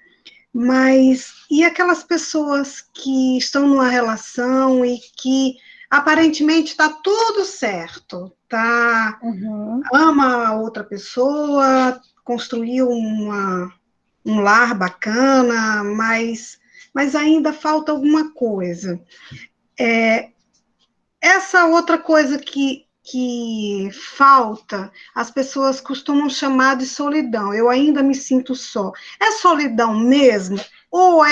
mas e aquelas pessoas que estão numa relação e que aparentemente está tudo certo, tá? Ama a outra pessoa, construiu um lar bacana, mas ainda falta alguma coisa. Essa outra coisa que falta, as pessoas costumam chamar de solidão. Eu ainda me sinto só. É solidão mesmo? Ou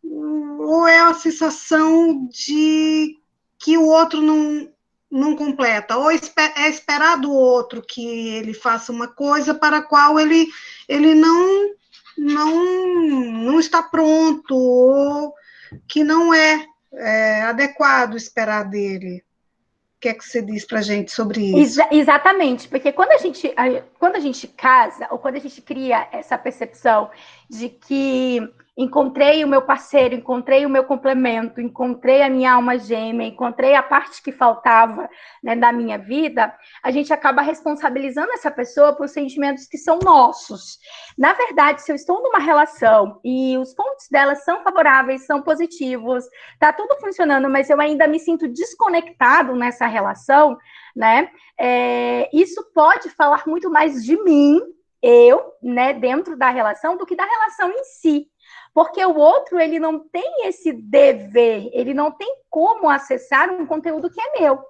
ou é a sensação de que o outro não completa? Ou é esperar do outro que ele faça uma coisa para a qual ele não está pronto, ou que não é adequado esperar dele. O que é que você diz para a gente sobre isso? Exatamente, porque quando a gente casa, ou quando a gente cria essa percepção de que encontrei o meu parceiro, encontrei o meu complemento, encontrei a minha alma gêmea, encontrei a parte que faltava, né, da minha vida, a gente acaba responsabilizando essa pessoa por sentimentos que são nossos. Na verdade, se eu estou numa relação e os pontos dela são favoráveis, são positivos, tá tudo funcionando, mas eu ainda me sinto desconectado nessa relação, né? Isso pode falar muito mais de mim, né, dentro da relação, do que da relação em si. Porque o outro, ele não tem esse dever, ele não tem como acessar um conteúdo que é meu,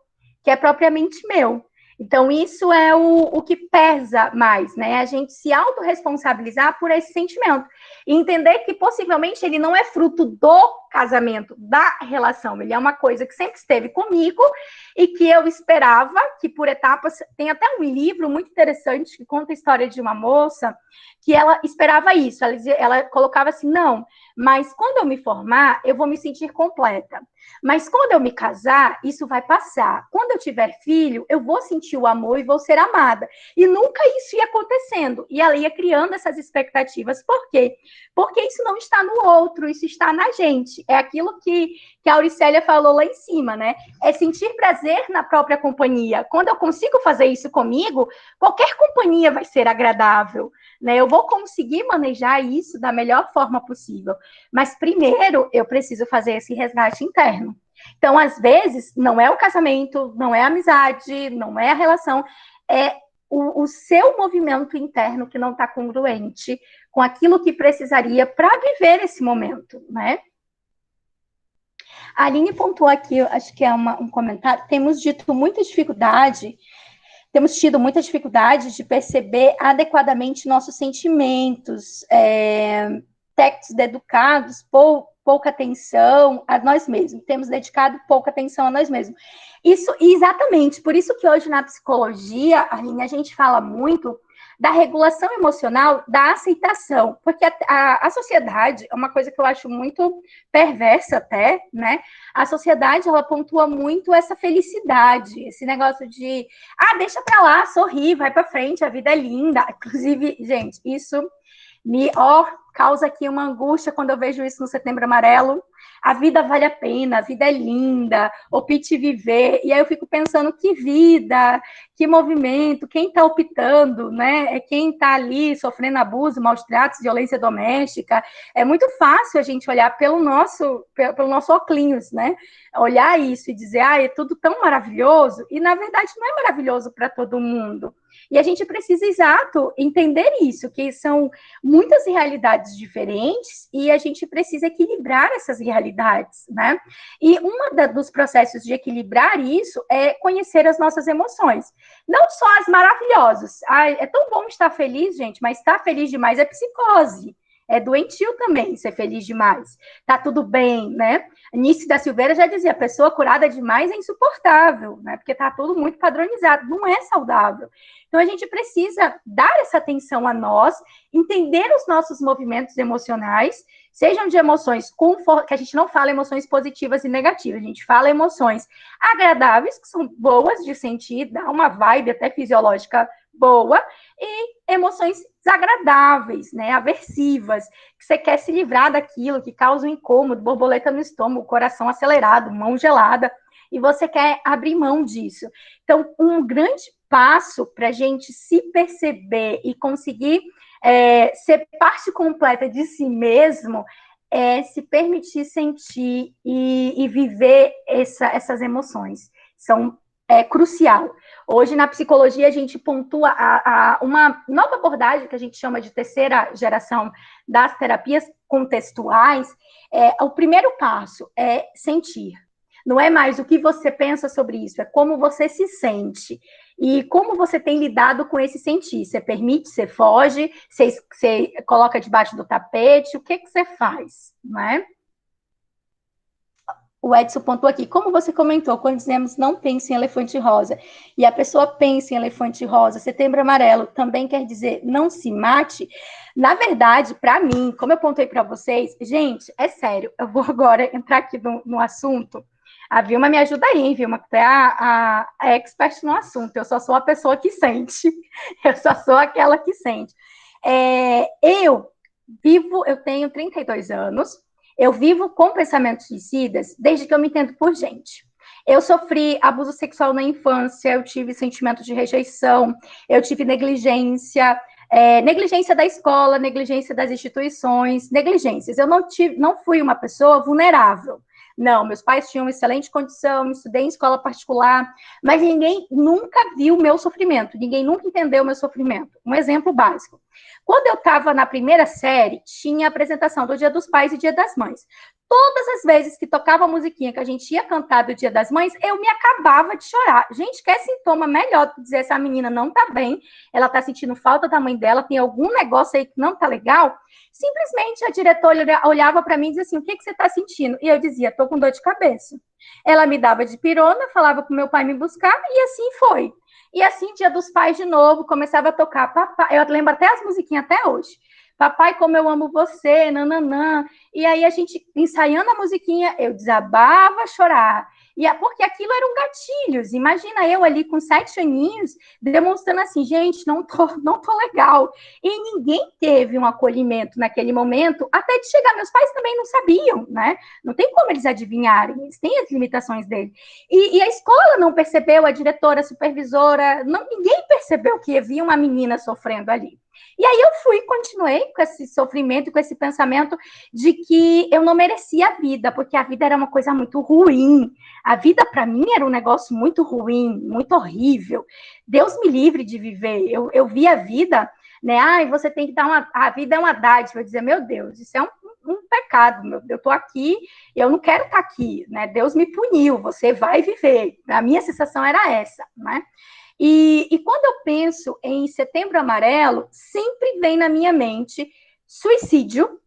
que é propriamente meu. Então, isso é o que pesa mais, né? A gente se autorresponsabilizar por esse sentimento. E entender que, possivelmente, ele não é fruto do casamento, da relação. Ele é uma coisa que sempre esteve comigo e que eu esperava que, por etapas... Tem até um livro muito interessante que conta a história de uma moça que ela esperava isso. Ela colocava assim, não, mas quando eu me formar, eu vou me sentir completa. Mas quando eu me casar, isso vai passar. Quando eu tiver filho, eu vou sentir o amor e vou ser amada. E nunca isso ia acontecendo. E ela ia criando essas expectativas. Por quê? Porque isso não está no outro, isso está na gente. É aquilo que a Auricélia falou lá em cima, né? É sentir prazer na própria companhia. Quando eu consigo fazer isso comigo, qualquer companhia vai ser agradável, né? Eu vou conseguir manejar isso da melhor forma possível. Mas primeiro eu preciso fazer esse resgate interno. Então, às vezes, não é o casamento, não é a amizade, não é a relação, é o seu movimento interno que não está congruente com aquilo que precisaria para viver esse momento, né? A Aline pontuou aqui, acho que é um comentário, temos tido muita dificuldade de perceber adequadamente nossos sentimentos, textos educados, pouca atenção a nós mesmos, temos dedicado pouca atenção a nós mesmos. Isso, exatamente, por isso que hoje na psicologia, Aline, a gente fala muito da regulação emocional, da aceitação, porque a sociedade, é uma coisa que eu acho muito perversa até, né? A sociedade, ela pontua muito essa felicidade, esse negócio de, deixa pra lá, sorri, vai pra frente, a vida é linda. Inclusive, gente, isso me causa aqui uma angústia quando eu vejo isso no Setembro Amarelo. A vida vale a pena, a vida é linda, opte viver. E aí eu fico pensando, que vida, que movimento, quem está optando, né? É quem está ali sofrendo abuso, maus tratos, violência doméstica. É muito fácil a gente olhar pelo nosso óculos, né? Olhar isso e dizer, é tudo tão maravilhoso, e na verdade não é maravilhoso para todo mundo. E a gente precisa, entender isso, que são muitas realidades diferentes e a gente precisa equilibrar essas realidades, né? E dos processos de equilibrar isso é conhecer as nossas emoções. Não só as maravilhosas. É tão bom estar feliz, gente, mas estar feliz demais é psicose. É doentio também ser feliz demais. Tá tudo bem, né? Nício da Silveira já dizia, a pessoa curada demais é insuportável, né? Porque tá tudo muito padronizado, não é saudável. Então, a gente precisa dar essa atenção a nós, entender os nossos movimentos emocionais, sejam de emoções, que a gente não fala emoções positivas e negativas, a gente fala emoções agradáveis, que são boas de sentir, dá uma vibe até fisiológica boa, e emoções desagradáveis, né, aversivas, que você quer se livrar daquilo, que causa um incômodo, borboleta no estômago, coração acelerado, mão gelada. e você quer abrir mão disso. Então, um grande passo para a gente se perceber e conseguir ser parte completa de si mesmo é se permitir sentir e viver essas emoções. São crucial. Hoje, na psicologia, a gente pontua uma nova abordagem que a gente chama de terceira geração das terapias contextuais. O primeiro passo é sentir. Não é mais o que você pensa sobre isso, é como você se sente. E como você tem lidado com esse sentir? Você permite, você foge, você coloca debaixo do tapete, o que você faz, né? O Edson pontuou aqui, como você comentou, quando dizemos não pense em elefante rosa, e a pessoa pensa em elefante rosa, setembro amarelo, também quer dizer não se mate. Na verdade, para mim, como eu pontei para vocês, gente, é sério, eu vou agora entrar aqui no assunto. A Vilma me ajuda aí, Vilma, que é a expert no assunto. Eu só sou a pessoa que sente. Eu só sou aquela que sente. Eu tenho 32 anos, eu vivo com pensamentos suicidas desde que eu me entendo por gente. Eu sofri abuso sexual na infância, eu tive sentimento de rejeição, eu tive negligência, negligência da escola, negligência das instituições, negligências. Eu não fui uma pessoa vulnerável. Não, meus pais tinham excelente condição, estudei em escola particular, mas ninguém nunca viu o meu sofrimento, ninguém nunca entendeu o meu sofrimento. Um exemplo básico. Quando eu estava na primeira série, tinha a apresentação do Dia dos Pais e Dia das Mães. Todas as vezes que tocava a musiquinha que a gente ia cantar do Dia das Mães, eu me acabava de chorar. Gente, quer sintoma melhor do que dizer essa menina não tá bem, ela tá sentindo falta da mãe dela, tem algum negócio aí que não tá legal? Simplesmente a diretora olhava para mim e dizia assim, o que você tá sentindo? E eu dizia, tô com dor de cabeça. Ela me dava de pirona, falava pro meu pai me buscar, e assim foi. E assim, Dia dos Pais de novo, começava a tocar papai. Eu lembro até as musiquinhas até hoje. Papai, como eu amo você, nananã. E aí a gente, ensaiando a musiquinha, eu desabava a chorar. Porque aquilo eram gatilhos. Imagina eu ali com 7 aninhos, demonstrando assim, gente, não tô legal. E ninguém teve um acolhimento naquele momento, até de chegar. Meus pais também não sabiam, né? Não tem como eles adivinharem, eles têm as limitações deles. E a escola não percebeu, a diretora, a supervisora, ninguém percebeu que havia uma menina sofrendo ali. E aí eu continuei com esse sofrimento, com esse pensamento de que eu não merecia a vida, porque a vida era uma coisa muito ruim. A vida, para mim, era um negócio muito ruim, muito horrível. Deus me livre de viver. Eu vi a vida, né? Você tem que dar a vida é uma dádiva. Eu dizia, meu Deus, isso é um pecado. Eu estou aqui, eu não quero estar aqui, né? Deus me puniu, você vai viver. A minha sensação era essa, né? E quando eu penso em Setembro Amarelo, sempre vem na minha mente suicídio,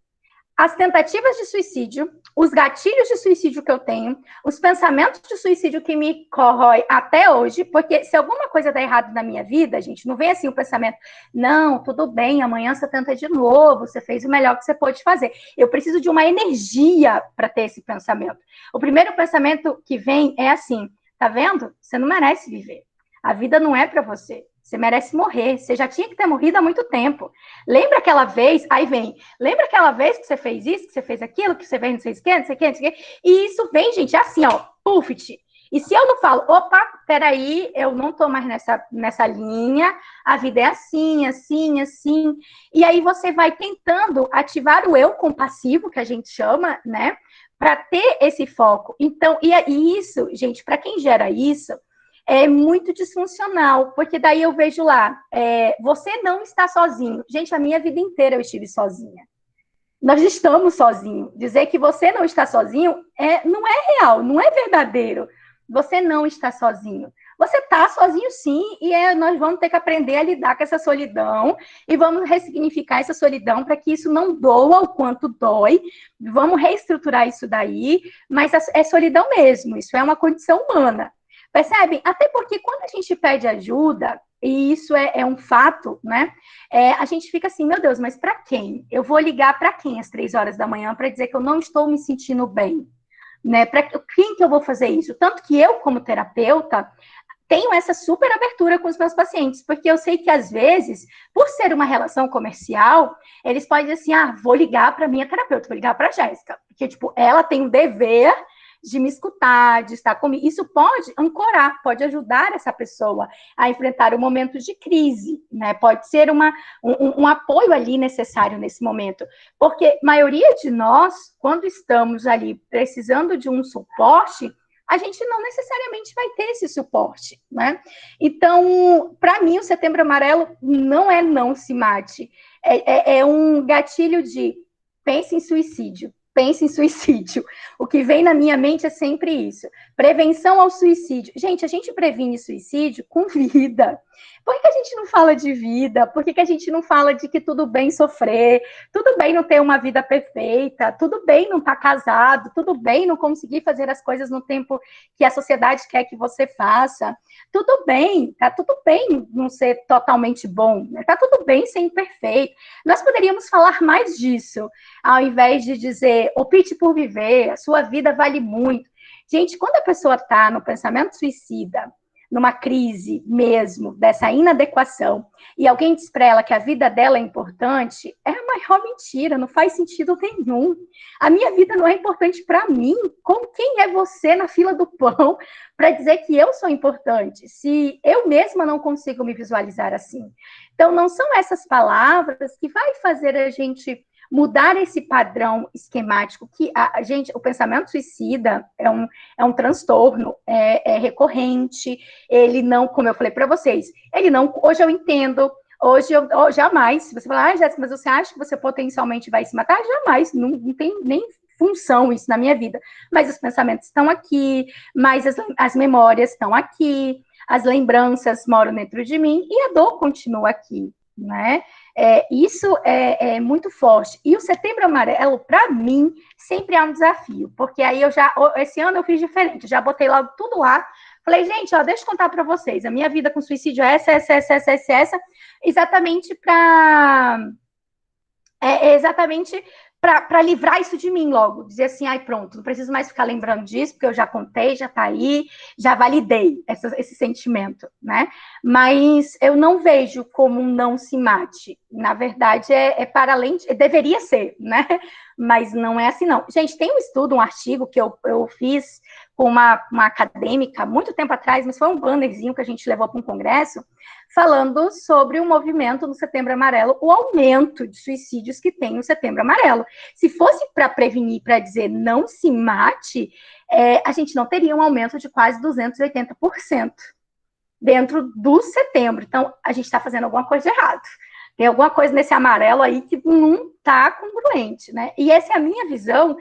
as tentativas de suicídio, os gatilhos de suicídio que eu tenho, os pensamentos de suicídio que me corroem até hoje, porque se alguma coisa dá errado na minha vida, gente, não vem assim o pensamento, não, tudo bem, amanhã você tenta de novo, você fez o melhor que você pôde fazer. Eu preciso de uma energia para ter esse pensamento. O primeiro pensamento que vem é assim, tá vendo? Você não merece viver. A vida não é para você. Você merece morrer. Você já tinha que ter morrido há muito tempo. Lembra aquela vez? Aí vem. Lembra aquela vez que você fez isso, que você fez aquilo, que você fez não sei o que, não sei o que, não sei o que. E isso vem, gente, assim, ó, pufit. E se eu não falo, opa, peraí, eu não tô mais nessa linha, a vida é assim, assim, assim. E aí você vai tentando ativar o eu compassivo, que a gente chama, né? Para ter esse foco. Então, e isso, gente, para quem gera isso, é muito disfuncional, porque daí eu vejo lá, você não está sozinho. Gente, a minha vida inteira eu estive sozinha. Nós estamos sozinhos. Dizer que você não está sozinho não é real, não é verdadeiro. Você não está sozinho. Você está sozinho sim, e nós vamos ter que aprender a lidar com essa solidão e vamos ressignificar essa solidão para que isso não doa o quanto dói. Vamos reestruturar isso daí, mas é solidão mesmo, isso é uma condição humana. Percebem? Até porque quando a gente pede ajuda, e isso é um fato, né? A gente fica assim, meu Deus, mas para quem? Eu vou ligar para quem às 3 horas da manhã para dizer que eu não estou me sentindo bem? Né? Para quem que eu vou fazer isso? Tanto que eu, como terapeuta, tenho essa super abertura com os meus pacientes, porque eu sei que às vezes, por ser uma relação comercial, eles podem dizer assim, vou ligar para minha terapeuta, vou ligar para a Jéssica, porque tipo, ela tem o dever de me escutar, de estar comigo. Isso pode ancorar, pode ajudar essa pessoa a enfrentar um momento de crise, né? Pode ser um apoio ali necessário nesse momento, porque a maioria de nós, quando estamos ali precisando de um suporte, a gente não necessariamente vai ter esse suporte, né? Então, para mim, o Setembro Amarelo não é não se mate, é um gatilho de pense em suicídio. Pense em suicídio. O que vem na minha mente é sempre isso. Prevenção ao suicídio. Gente, a gente previne suicídio com vida. Por que a gente não fala de vida? Por que a gente não fala de que tudo bem sofrer? Tudo bem não ter uma vida perfeita? Tudo bem não estar casado? Tudo bem não conseguir fazer as coisas no tempo que a sociedade quer que você faça? Tudo bem, tá tudo bem não ser totalmente bom, né? Tá tudo bem ser imperfeito. Nós poderíamos falar mais disso, ao invés de dizer, opte por viver, a sua vida vale muito. Gente, quando a pessoa está no pensamento suicida, numa crise mesmo, dessa inadequação, e alguém diz para ela que a vida dela é importante, é a maior mentira, não faz sentido nenhum. A minha vida não é importante para mim. Como quem é você na fila do pão para dizer que eu sou importante, se eu mesma não consigo me visualizar assim? Então, não são essas palavras que vai fazer a gente mudar esse padrão esquemático que o pensamento suicida é um transtorno, é recorrente, ele não, como eu falei para vocês, ele não, hoje eu entendo, hoje eu jamais, se você falar, Jéssica, mas você acha que você potencialmente vai se matar? Jamais, não tem nem função isso na minha vida, mas os pensamentos estão aqui, mas as memórias estão aqui, as lembranças moram dentro de mim e a dor continua aqui, né? Isso é muito forte. E o Setembro Amarelo, para mim, sempre é um desafio, porque aí esse ano eu fiz diferente, já botei logo tudo lá, falei, gente, ó, deixa eu contar para vocês, a minha vida com suicídio é essa, exatamente para livrar isso de mim logo, dizer assim, ai, pronto, não preciso mais ficar lembrando disso, porque eu já contei, já tá aí, já validei esse sentimento, né? Mas eu não vejo como um não se mate. Na verdade, para além, deveria ser, né? Mas não é assim, não. Gente, tem um estudo, um artigo que eu fiz com uma acadêmica, muito tempo atrás, mas foi um bannerzinho que a gente levou para um congresso, falando sobre o movimento no Setembro Amarelo, o aumento de suicídios que tem no Setembro Amarelo. Se fosse para prevenir, para dizer não se mate, a gente não teria um aumento de quase 280% dentro do setembro. Então, a gente está fazendo alguma coisa errada. Tem alguma coisa nesse amarelo aí que não está congruente, né? E essa é a minha visão,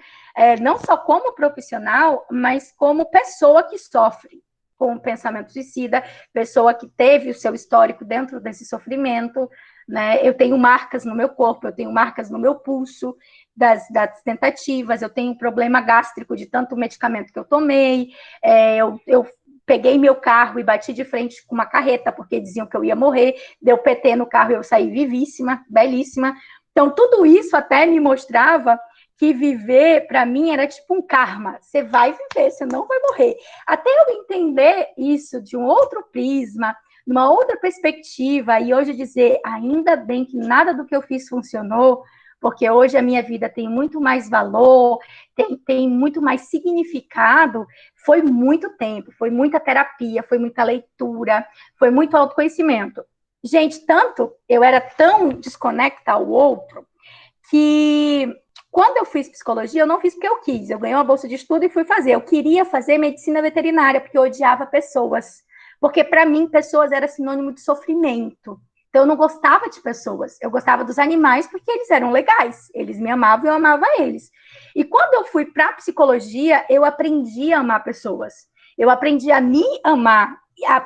não só como profissional, mas como pessoa que sofre com o pensamento suicida, pessoa que teve o seu histórico dentro desse sofrimento, né? Eu tenho marcas no meu corpo, eu tenho marcas no meu pulso das tentativas, eu tenho problema gástrico de tanto medicamento que eu tomei, eu peguei meu carro e bati de frente com uma carreta, porque diziam que eu ia morrer, deu PT no carro e eu saí vivíssima, belíssima. Então, tudo isso até me mostrava que viver, para mim, era tipo um karma. Você vai viver, você não vai morrer. Até eu entender isso de um outro prisma, numa outra perspectiva, e hoje dizer, ainda bem que nada do que eu fiz funcionou, porque hoje a minha vida tem muito mais valor, tem muito mais significado, foi muito tempo, foi muita terapia, foi muita leitura, foi muito autoconhecimento. Gente, eu era tão desconecta ao outro, que quando eu fiz psicologia, eu não fiz porque eu quis, eu ganhei uma bolsa de estudo e fui fazer. Eu queria fazer medicina veterinária, porque eu odiava pessoas, porque para mim pessoas era sinônimo de sofrimento. Então, eu não gostava de pessoas, eu gostava dos animais porque eles eram legais, eles me amavam e eu amava eles. E quando eu fui para a psicologia, eu aprendi a amar pessoas, eu aprendi a me amar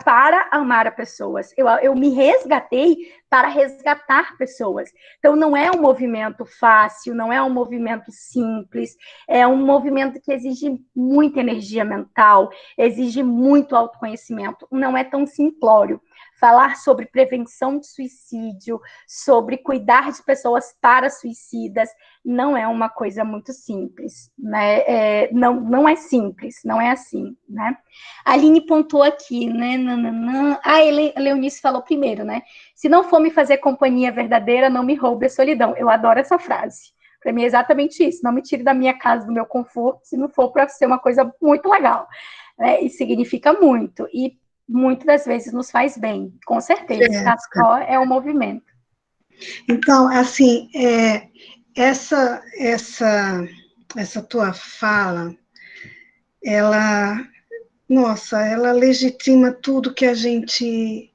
para amar a pessoas, eu me resgatei para resgatar pessoas. Então, não é um movimento fácil, não é um movimento simples, é um movimento que exige muita energia mental, exige muito autoconhecimento, não é tão simplório. Falar sobre prevenção de suicídio, sobre cuidar de pessoas para suicidas, não é uma coisa muito simples, né? Não é simples, não é assim, né? A Aline pontuou aqui, né? A Leonice falou primeiro, né? Se não for me fazer companhia verdadeira, não me roube a solidão. Eu adoro essa frase, Para mim é exatamente isso. Não me tire da minha casa, do meu conforto, se não for para ser uma coisa muito legal. Né? E significa muito. E muitas das vezes nos faz bem, com certeza. Estar só é um movimento. Então, assim, essa tua fala, ela legitima tudo que a gente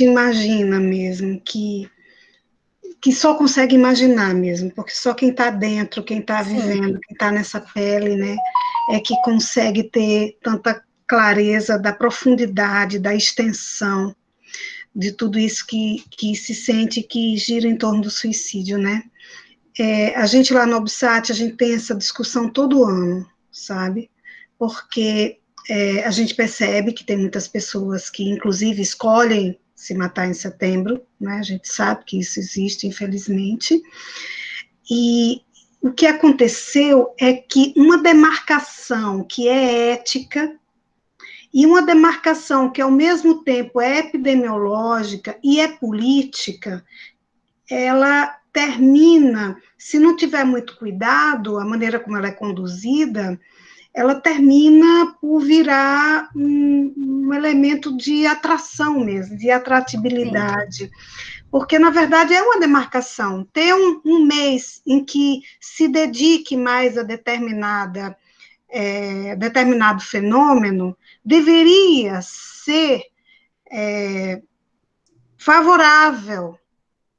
imagina mesmo, que só consegue imaginar mesmo, porque só quem está dentro, quem está vivendo, quem está nessa pele, né, é que consegue ter tanta clareza da profundidade, da extensão de tudo isso que se sente, que gira em torno do suicídio, né? A gente lá no OBSAT, a gente tem essa discussão todo ano, sabe? Porque a gente percebe que tem muitas pessoas que, inclusive, escolhem se matar em setembro, né? A gente sabe que isso existe, infelizmente. E o que aconteceu é que uma demarcação que é ética e uma demarcação que, ao mesmo tempo, é epidemiológica e é política, ela termina, se não tiver muito cuidado, a maneira como ela é conduzida, ela termina por virar um elemento de atração mesmo, de atratividade. Sim. Porque, na verdade, é uma demarcação. Ter um mês em que se dedique mais a determinado fenômeno deveria ser favorável,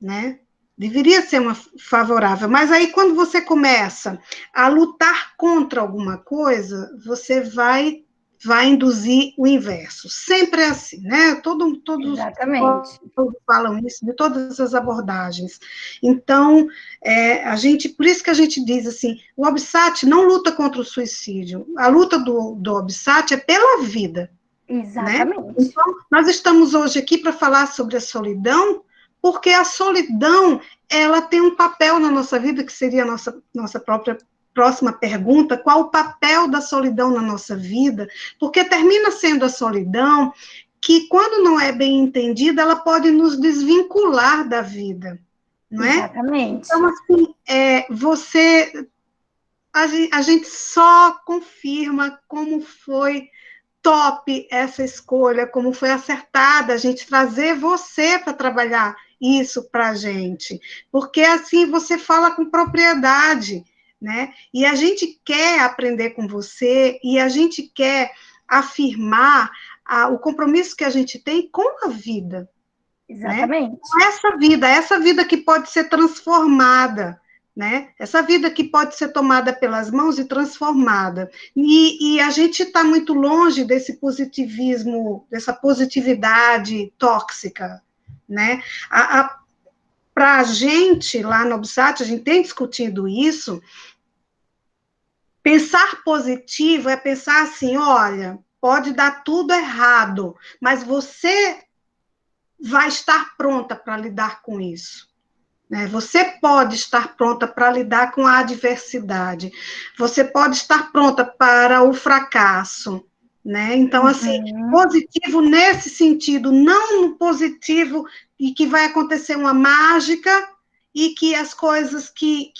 né? Deveria ser favorável, mas aí quando você começa a lutar contra alguma coisa, você vai induzir o inverso. Sempre é assim, né? Todos falam isso, de todas as abordagens. Então, por isso que a gente diz assim, o OBSAT não luta contra o suicídio, a luta do OBSAT é pela vida. Exatamente. Né? Então, nós estamos hoje aqui para falar sobre a solidão, porque a solidão, ela tem um papel na nossa vida, que seria a nossa própria próxima pergunta, qual o papel da solidão na nossa vida? Porque termina sendo a solidão que, quando não é bem entendida, ela pode nos desvincular da vida, não é? Exatamente. Então, assim, a gente só confirma como foi top essa escolha, como foi acertada a gente trazer você para trabalhar isso para a gente, porque assim você fala com propriedade, né? E a gente quer aprender com você e a gente quer afirmar o compromisso que a gente tem com a vida. Exatamente. Né? Essa vida que pode ser transformada, né? Essa vida que pode ser tomada pelas mãos e transformada. E a gente está muito longe desse positivismo, dessa positividade tóxica, né? Para a gente, lá no OBSAT, a gente tem discutido isso. Pensar positivo é pensar assim, olha, pode dar tudo errado, mas você vai estar pronta para lidar com isso. Né? Você pode estar pronta para lidar com a adversidade. Você pode estar pronta para o fracasso. Né? Então, assim, positivo nesse sentido, não no positivo e que vai acontecer uma mágica e que as coisas que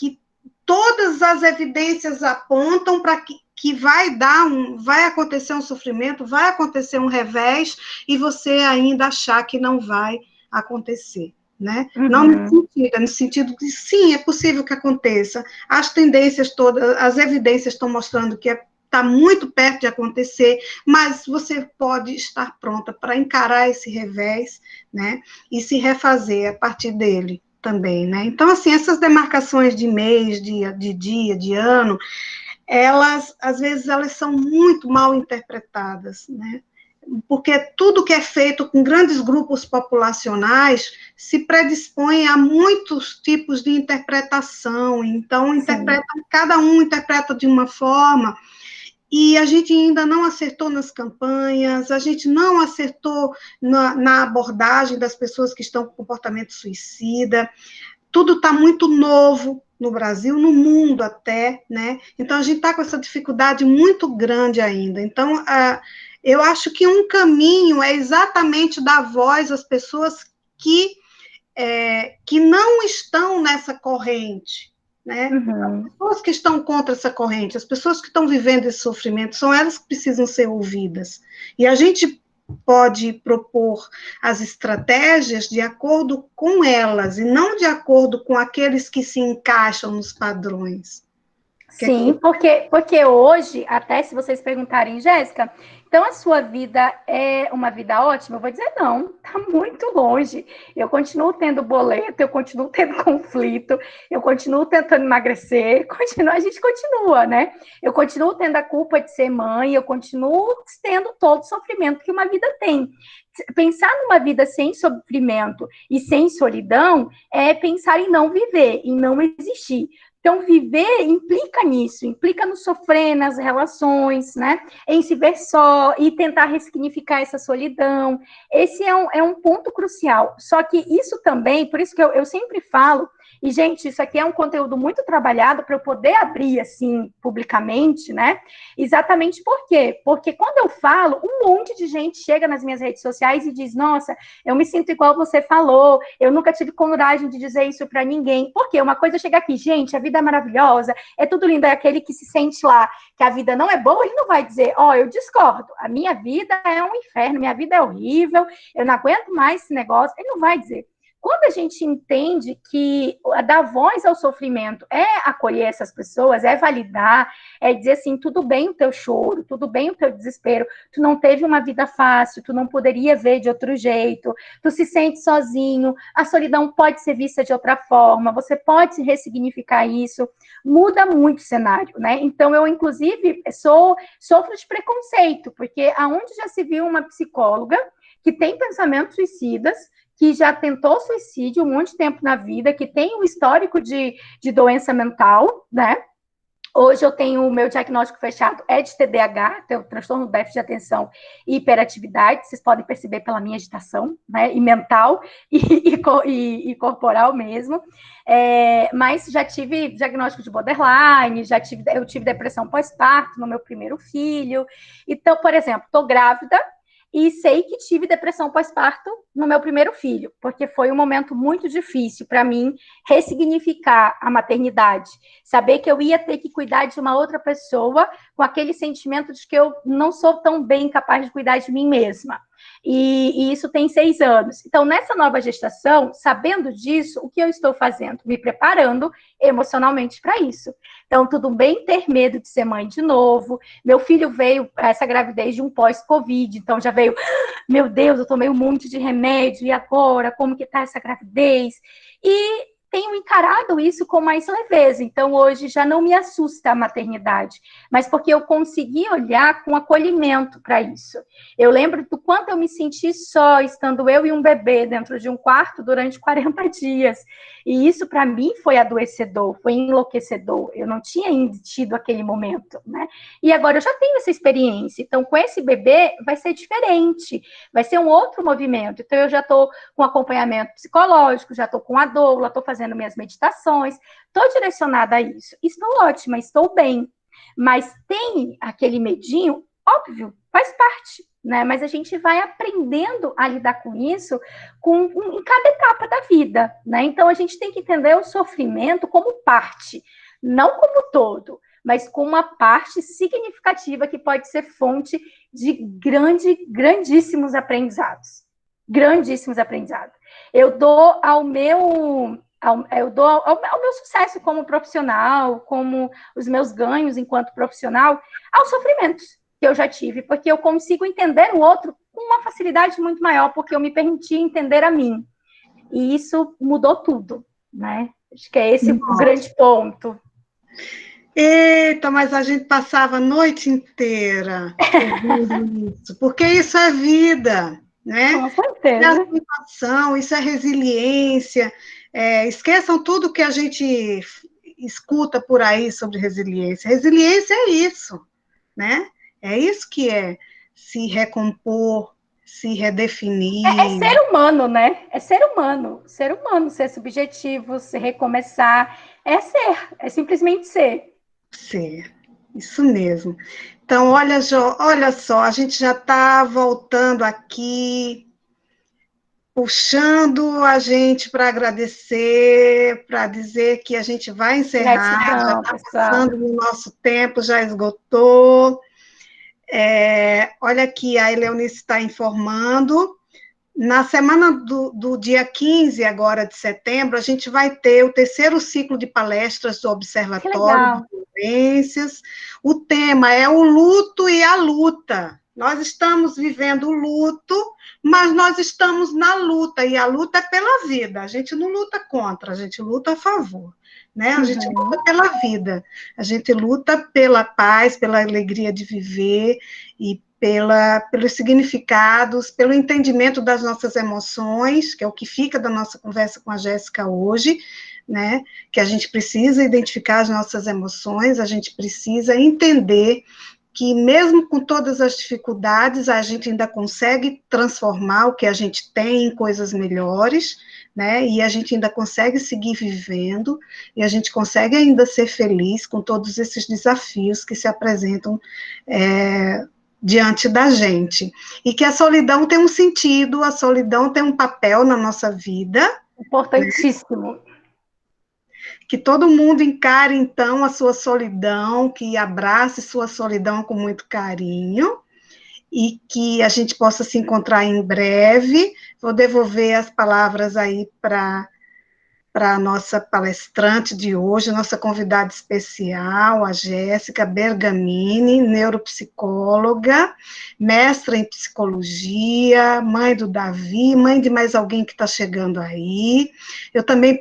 todas as evidências apontam para que vai acontecer um sofrimento, vai acontecer um revés, e você ainda achar que não vai acontecer, né? Não no sentido de sim, é possível que aconteça. As tendências todas, as evidências estão mostrando que está muito perto de acontecer, mas você pode estar pronta para encarar esse revés, né? E se refazer a partir dele também, né? Então, assim, essas demarcações de mês, de dia, de ano, elas, às vezes, elas são muito mal interpretadas, né? Porque tudo que é feito com grandes grupos populacionais se predispõe a muitos tipos de interpretação, então, cada um interpreta de uma forma, e a gente ainda não acertou nas campanhas, a gente não acertou na abordagem das pessoas que estão com comportamento suicida, tudo está muito novo no Brasil, no mundo até, né? Então, a gente está com essa dificuldade muito grande ainda. Então, eu acho que um caminho é exatamente dar voz às pessoas que não estão nessa corrente, né? Uhum. As pessoas que estão contra essa corrente, as pessoas que estão vivendo esse sofrimento, são elas que precisam ser ouvidas. E a gente pode propor as estratégias de acordo com elas, e não de acordo com aqueles que se encaixam nos padrões. Sim, porque hoje, até se vocês perguntarem, Jéssica, então a sua vida é uma vida ótima? Eu vou dizer não, tá muito longe. Eu continuo tendo boleto, eu continuo tendo conflito, eu continuo tentando emagrecer, a gente continua, né? Eu continuo tendo a culpa de ser mãe, eu continuo tendo todo o sofrimento que uma vida tem. Pensar numa vida sem sofrimento e sem solidão é pensar em não viver, em não existir. Então, viver implica nisso, implica no sofrer, nas relações, né? Em se ver só e tentar ressignificar essa solidão. Esse é um ponto crucial. Só que isso também, por isso que eu sempre falo, e, gente, isso aqui é um conteúdo muito trabalhado para eu poder abrir, assim, publicamente, né? Exatamente por quê? Porque quando eu falo, um monte de gente chega nas minhas redes sociais e diz, nossa, eu me sinto igual você falou, eu nunca tive coragem de dizer isso para ninguém. Por quê? Uma coisa chega aqui, gente, a vida é maravilhosa, é tudo lindo, é aquele que se sente lá, que a vida não é boa, ele não vai dizer, ó, eu discordo, a minha vida é um inferno, minha vida é horrível, eu não aguento mais esse negócio, ele não vai dizer. Quando a gente entende que dar voz ao sofrimento é acolher essas pessoas, é validar, é dizer assim, tudo bem o teu choro, tudo bem o teu desespero, tu não teve uma vida fácil, tu não poderia ver de outro jeito, tu se sente sozinho, a solidão pode ser vista de outra forma, você pode ressignificar isso, muda muito o cenário, né? Então, eu, inclusive, sofro de preconceito, porque aonde já se viu uma psicóloga que tem pensamentos suicidas, que já tentou suicídio um monte de tempo na vida, que tem um histórico de doença mental, né? Hoje eu tenho o meu diagnóstico fechado, é de TDAH, tem o transtorno do déficit de atenção e hiperatividade, vocês podem perceber pela minha agitação, né, e mental e corporal mesmo, mas já tive diagnóstico de borderline, eu tive depressão pós-parto no meu primeiro filho, então, por exemplo, estou grávida, e sei que tive depressão pós-parto no meu primeiro filho, porque foi um momento muito difícil para mim ressignificar a maternidade, saber que eu ia ter que cuidar de uma outra pessoa com aquele sentimento de que eu não sou tão bem capaz de cuidar de mim mesma. E isso tem 6 anos. Então, nessa nova gestação, sabendo disso, o que eu estou fazendo? Me preparando emocionalmente para isso. Então, tudo bem ter medo de ser mãe de novo. Meu filho veio essa gravidez de um pós-Covid, então já veio, meu Deus, eu tomei um monte de remédio, e agora? Como que tá essa gravidez? E tenho encarado isso com mais leveza. Então, hoje já não me assusta a maternidade, mas porque eu consegui olhar com acolhimento para isso. Eu lembro do quanto eu me senti só, estando eu e um bebê dentro de um quarto durante 40 dias. E isso, para mim, foi adoecedor, foi enlouquecedor. Eu não tinha ainda tido aquele momento, né? E agora eu já tenho essa experiência. Então, com esse bebê, vai ser diferente, vai ser um outro movimento. Então, eu já estou com acompanhamento psicológico, já estou com a doula, estou fazendo minhas meditações, estou direcionada a isso. Estou ótima, estou bem. Mas tem aquele medinho, óbvio, faz parte, né? Mas a gente vai aprendendo a lidar com isso em cada etapa da vida, né? Então a gente tem que entender o sofrimento como parte, não como todo, mas como uma parte significativa que pode ser fonte de grandíssimos aprendizados. Grandíssimos aprendizados. Eu dou ao meu sucesso como profissional, como os meus ganhos enquanto profissional, aos sofrimentos que eu já tive, porque eu consigo entender o outro com uma facilidade muito maior, porque eu me permiti entender a mim. E isso mudou tudo, né? Acho que é esse o grande ponto. Eita, mas a gente passava a noite inteira ouvindo isso, porque isso é vida, né? Com Isso é certeza. aceitação, isso é resiliência. Esqueçam tudo que a gente escuta por aí sobre resiliência. Resiliência é isso, né? É isso que é se recompor, se redefinir. É ser humano, né? É ser humano. Ser humano, ser subjetivo, se recomeçar. É ser, é simplesmente ser. Ser, isso mesmo. Então, olha só, a gente já está voltando aqui puxando a gente para agradecer, para dizer que a gente vai encerrar, já Gratidão, está pessoal. passando o nosso tempo, já esgotou. Olha aqui, a Eleonice está informando. Na semana do dia 15, agora de setembro, a gente vai ter o terceiro ciclo de palestras do Observatório de Violências. O tema é o luto e a luta. Nós estamos vivendo o luto, mas nós estamos na luta, e a luta é pela vida. A gente não luta contra, a gente luta a favor. Né? A gente luta pela vida, a gente luta pela paz, pela alegria de viver e pelos significados, pelo entendimento das nossas emoções, que é o que fica da nossa conversa com a Jéssica hoje, né? Que a gente precisa identificar as nossas emoções, a gente precisa entender que mesmo com todas as dificuldades, a gente ainda consegue transformar o que a gente tem em coisas melhores, né? E a gente ainda consegue seguir vivendo, e a gente consegue ainda ser feliz com todos esses desafios que se apresentam diante da gente, e que a solidão tem um sentido, a solidão tem um papel na nossa vida. Importantíssimo. Né? Que todo mundo encare, então, a sua solidão, que abrace sua solidão com muito carinho, e que a gente possa se encontrar em breve. Vou devolver as palavras aí para a nossa palestrante de hoje, nossa convidada especial, a Jéssica Bergamini, neuropsicóloga, mestra em psicologia, mãe do Davi, mãe de mais alguém que está chegando aí. Eu também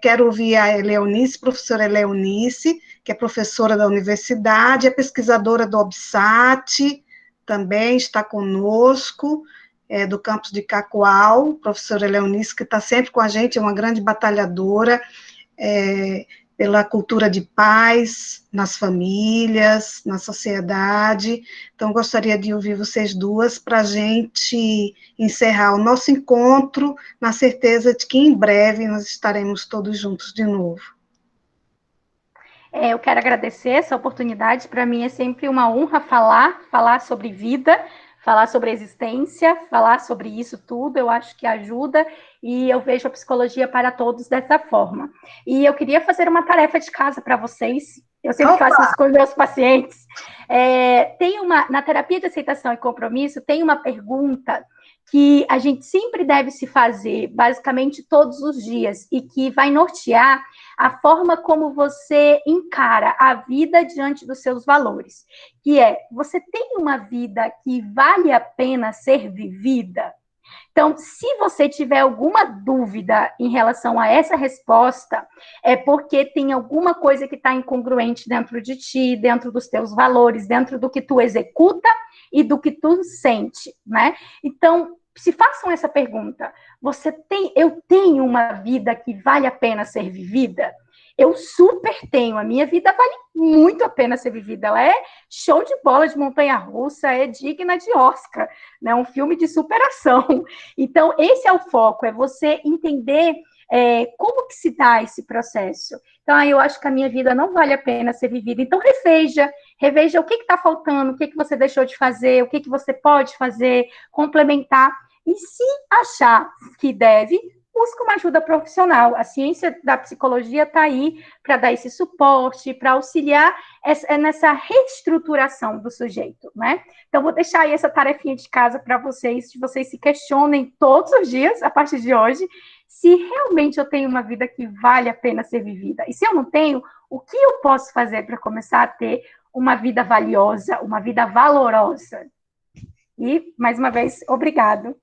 quero ouvir a Eleonice, professora Eleonice, que é professora da universidade, é pesquisadora do OBSAT, também está conosco, do campus de Cacoal, professora Eleonice, que está sempre com a gente, é uma grande batalhadora pela cultura de paz nas famílias, na sociedade. Então, gostaria de ouvir vocês duas para a gente encerrar o nosso encontro, na certeza de que em breve nós estaremos todos juntos de novo. Eu quero agradecer essa oportunidade. Para mim é sempre uma honra falar sobre vida, falar sobre existência, falar sobre isso tudo. Eu acho que ajuda, e eu vejo a psicologia para todos dessa forma. E eu queria fazer uma tarefa de casa para vocês. Eu sempre faço isso com os meus pacientes. Na terapia de aceitação e compromisso, tem uma pergunta que a gente sempre deve se fazer, basicamente todos os dias, e que vai nortear a forma como você encara a vida diante dos seus valores, que é: você tem uma vida que vale a pena ser vivida? Então, se você tiver alguma dúvida em relação a essa resposta, é porque tem alguma coisa que está incongruente dentro de ti, dentro dos teus valores, dentro do que tu executa e do que tu sente, né? Então, se façam essa pergunta: eu tenho uma vida que vale a pena ser vivida? Eu super tenho, a minha vida vale muito a pena ser vivida, ela é show de bola de montanha-russa, é digna de Oscar, né? Um filme de superação. Então, esse é o foco, é você entender como que se dá esse processo. Então, eu acho que a minha vida não vale a pena ser vivida. Então, reveja o que está faltando, o que você deixou de fazer, o que você pode fazer, complementar. E se achar que deve, busca uma ajuda profissional. A ciência da psicologia está aí para dar esse suporte, para auxiliar nessa reestruturação do sujeito, né? Então, vou deixar aí essa tarefinha de casa para vocês se questionem todos os dias, a partir de hoje, se realmente eu tenho uma vida que vale a pena ser vivida. E se eu não tenho, o que eu posso fazer para começar a ter uma vida valiosa, uma vida valorosa? E, mais uma vez, obrigado.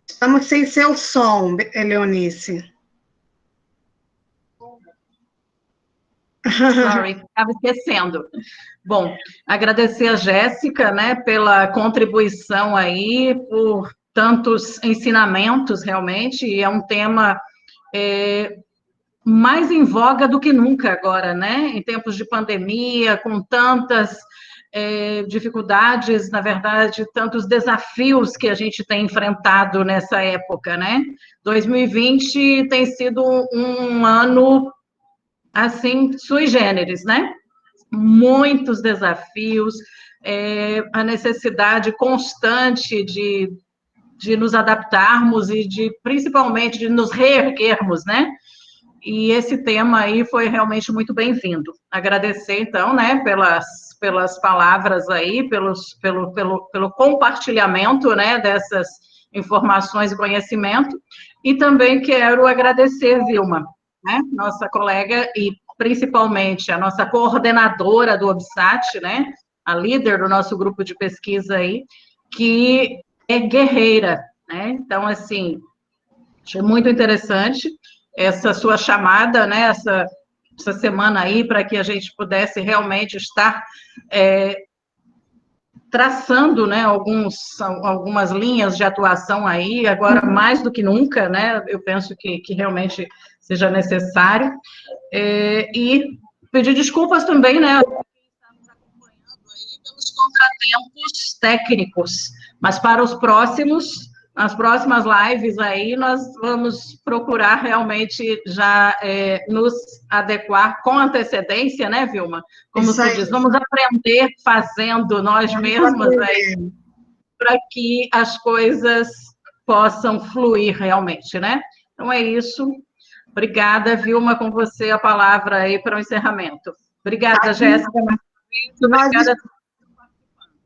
Estamos sem seu som, Eleonice. Sorry, estava esquecendo. Bom, agradecer a Jéssica, né, pela contribuição aí, por tantos ensinamentos, realmente, e é um tema mais em voga do que nunca agora, né, em tempos de pandemia, com tantas dificuldades, na verdade, tantos desafios que a gente tem enfrentado nessa época, né? 2020 tem sido um ano assim, sui generis, né? Muitos desafios, a necessidade constante de nos adaptarmos e principalmente, de nos reerguermos, né? E esse tema aí foi realmente muito bem-vindo. Agradecer, então, né, pelas palavras aí, pelo compartilhamento, né, dessas informações e conhecimento, e também quero agradecer, Vilma, né, nossa colega, e principalmente a nossa coordenadora do OBSAT, né, a líder do nosso grupo de pesquisa aí, que é guerreira, né, então, assim, achei muito interessante essa sua chamada, né, essa semana aí, para que a gente pudesse realmente estar traçando, né, algumas linhas de atuação aí, agora mais do que nunca, né, eu penso que realmente seja necessário, e pedir desculpas também, né, estamos acompanhando aí pelos contratempos técnicos, mas para os próximos, nas próximas lives aí, nós vamos procurar realmente já nos adequar com antecedência, né, Vilma? Como se diz, vamos aprender fazendo nós mesmas aí, para que as coisas possam fluir realmente, né? Então é isso. Obrigada, Vilma, com você a palavra aí para o encerramento. Obrigada, Jéssica. Obrigada.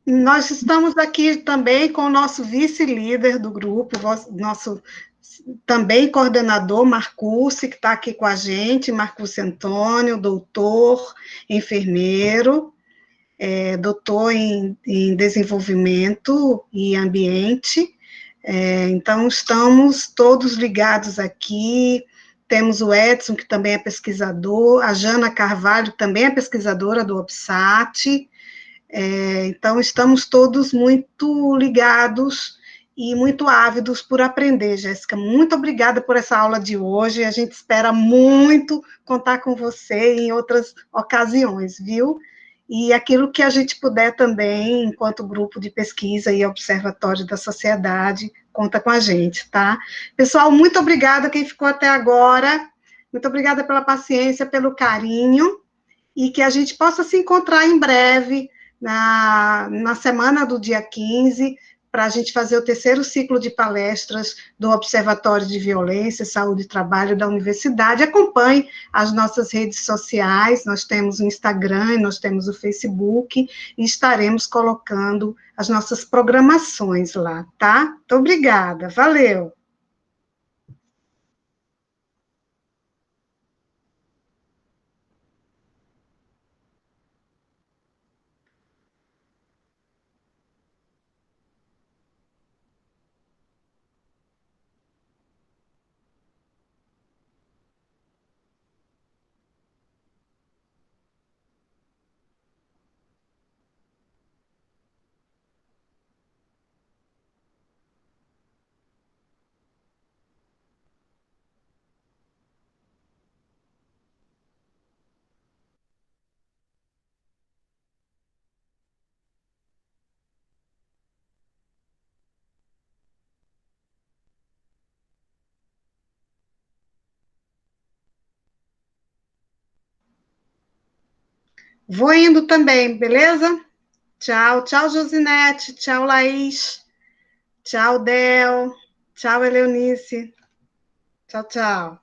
Nós estamos aqui também com o nosso vice-líder do grupo, nosso também coordenador, Marcúcio, que está aqui com a gente, Marcúcio Antônio, doutor, enfermeiro, doutor em desenvolvimento e ambiente. Então, estamos todos ligados aqui. Temos o Edson, que também é pesquisador, a Jana Carvalho, que também é pesquisadora do OBSAT. Então, estamos todos muito ligados e muito ávidos por aprender, Jéssica. Muito obrigada por essa aula de hoje. A gente espera muito contar com você em outras ocasiões, viu? E aquilo que a gente puder também, enquanto grupo de pesquisa e observatório da sociedade, conta com a gente, tá? Pessoal, muito obrigada quem ficou até agora. Muito obrigada pela paciência, pelo carinho, e que a gente possa se encontrar em breve, na semana do dia 15, para a gente fazer o terceiro ciclo de palestras do Observatório de Violência, Saúde e Trabalho da Universidade. Acompanhe as nossas redes sociais, nós temos o Instagram, nós temos o Facebook, e estaremos colocando as nossas programações lá, tá? Muito obrigada, valeu! Vou indo também, beleza? Tchau, tchau, Josinete, tchau, Laís, tchau, Del, tchau, Eleonice, tchau, tchau.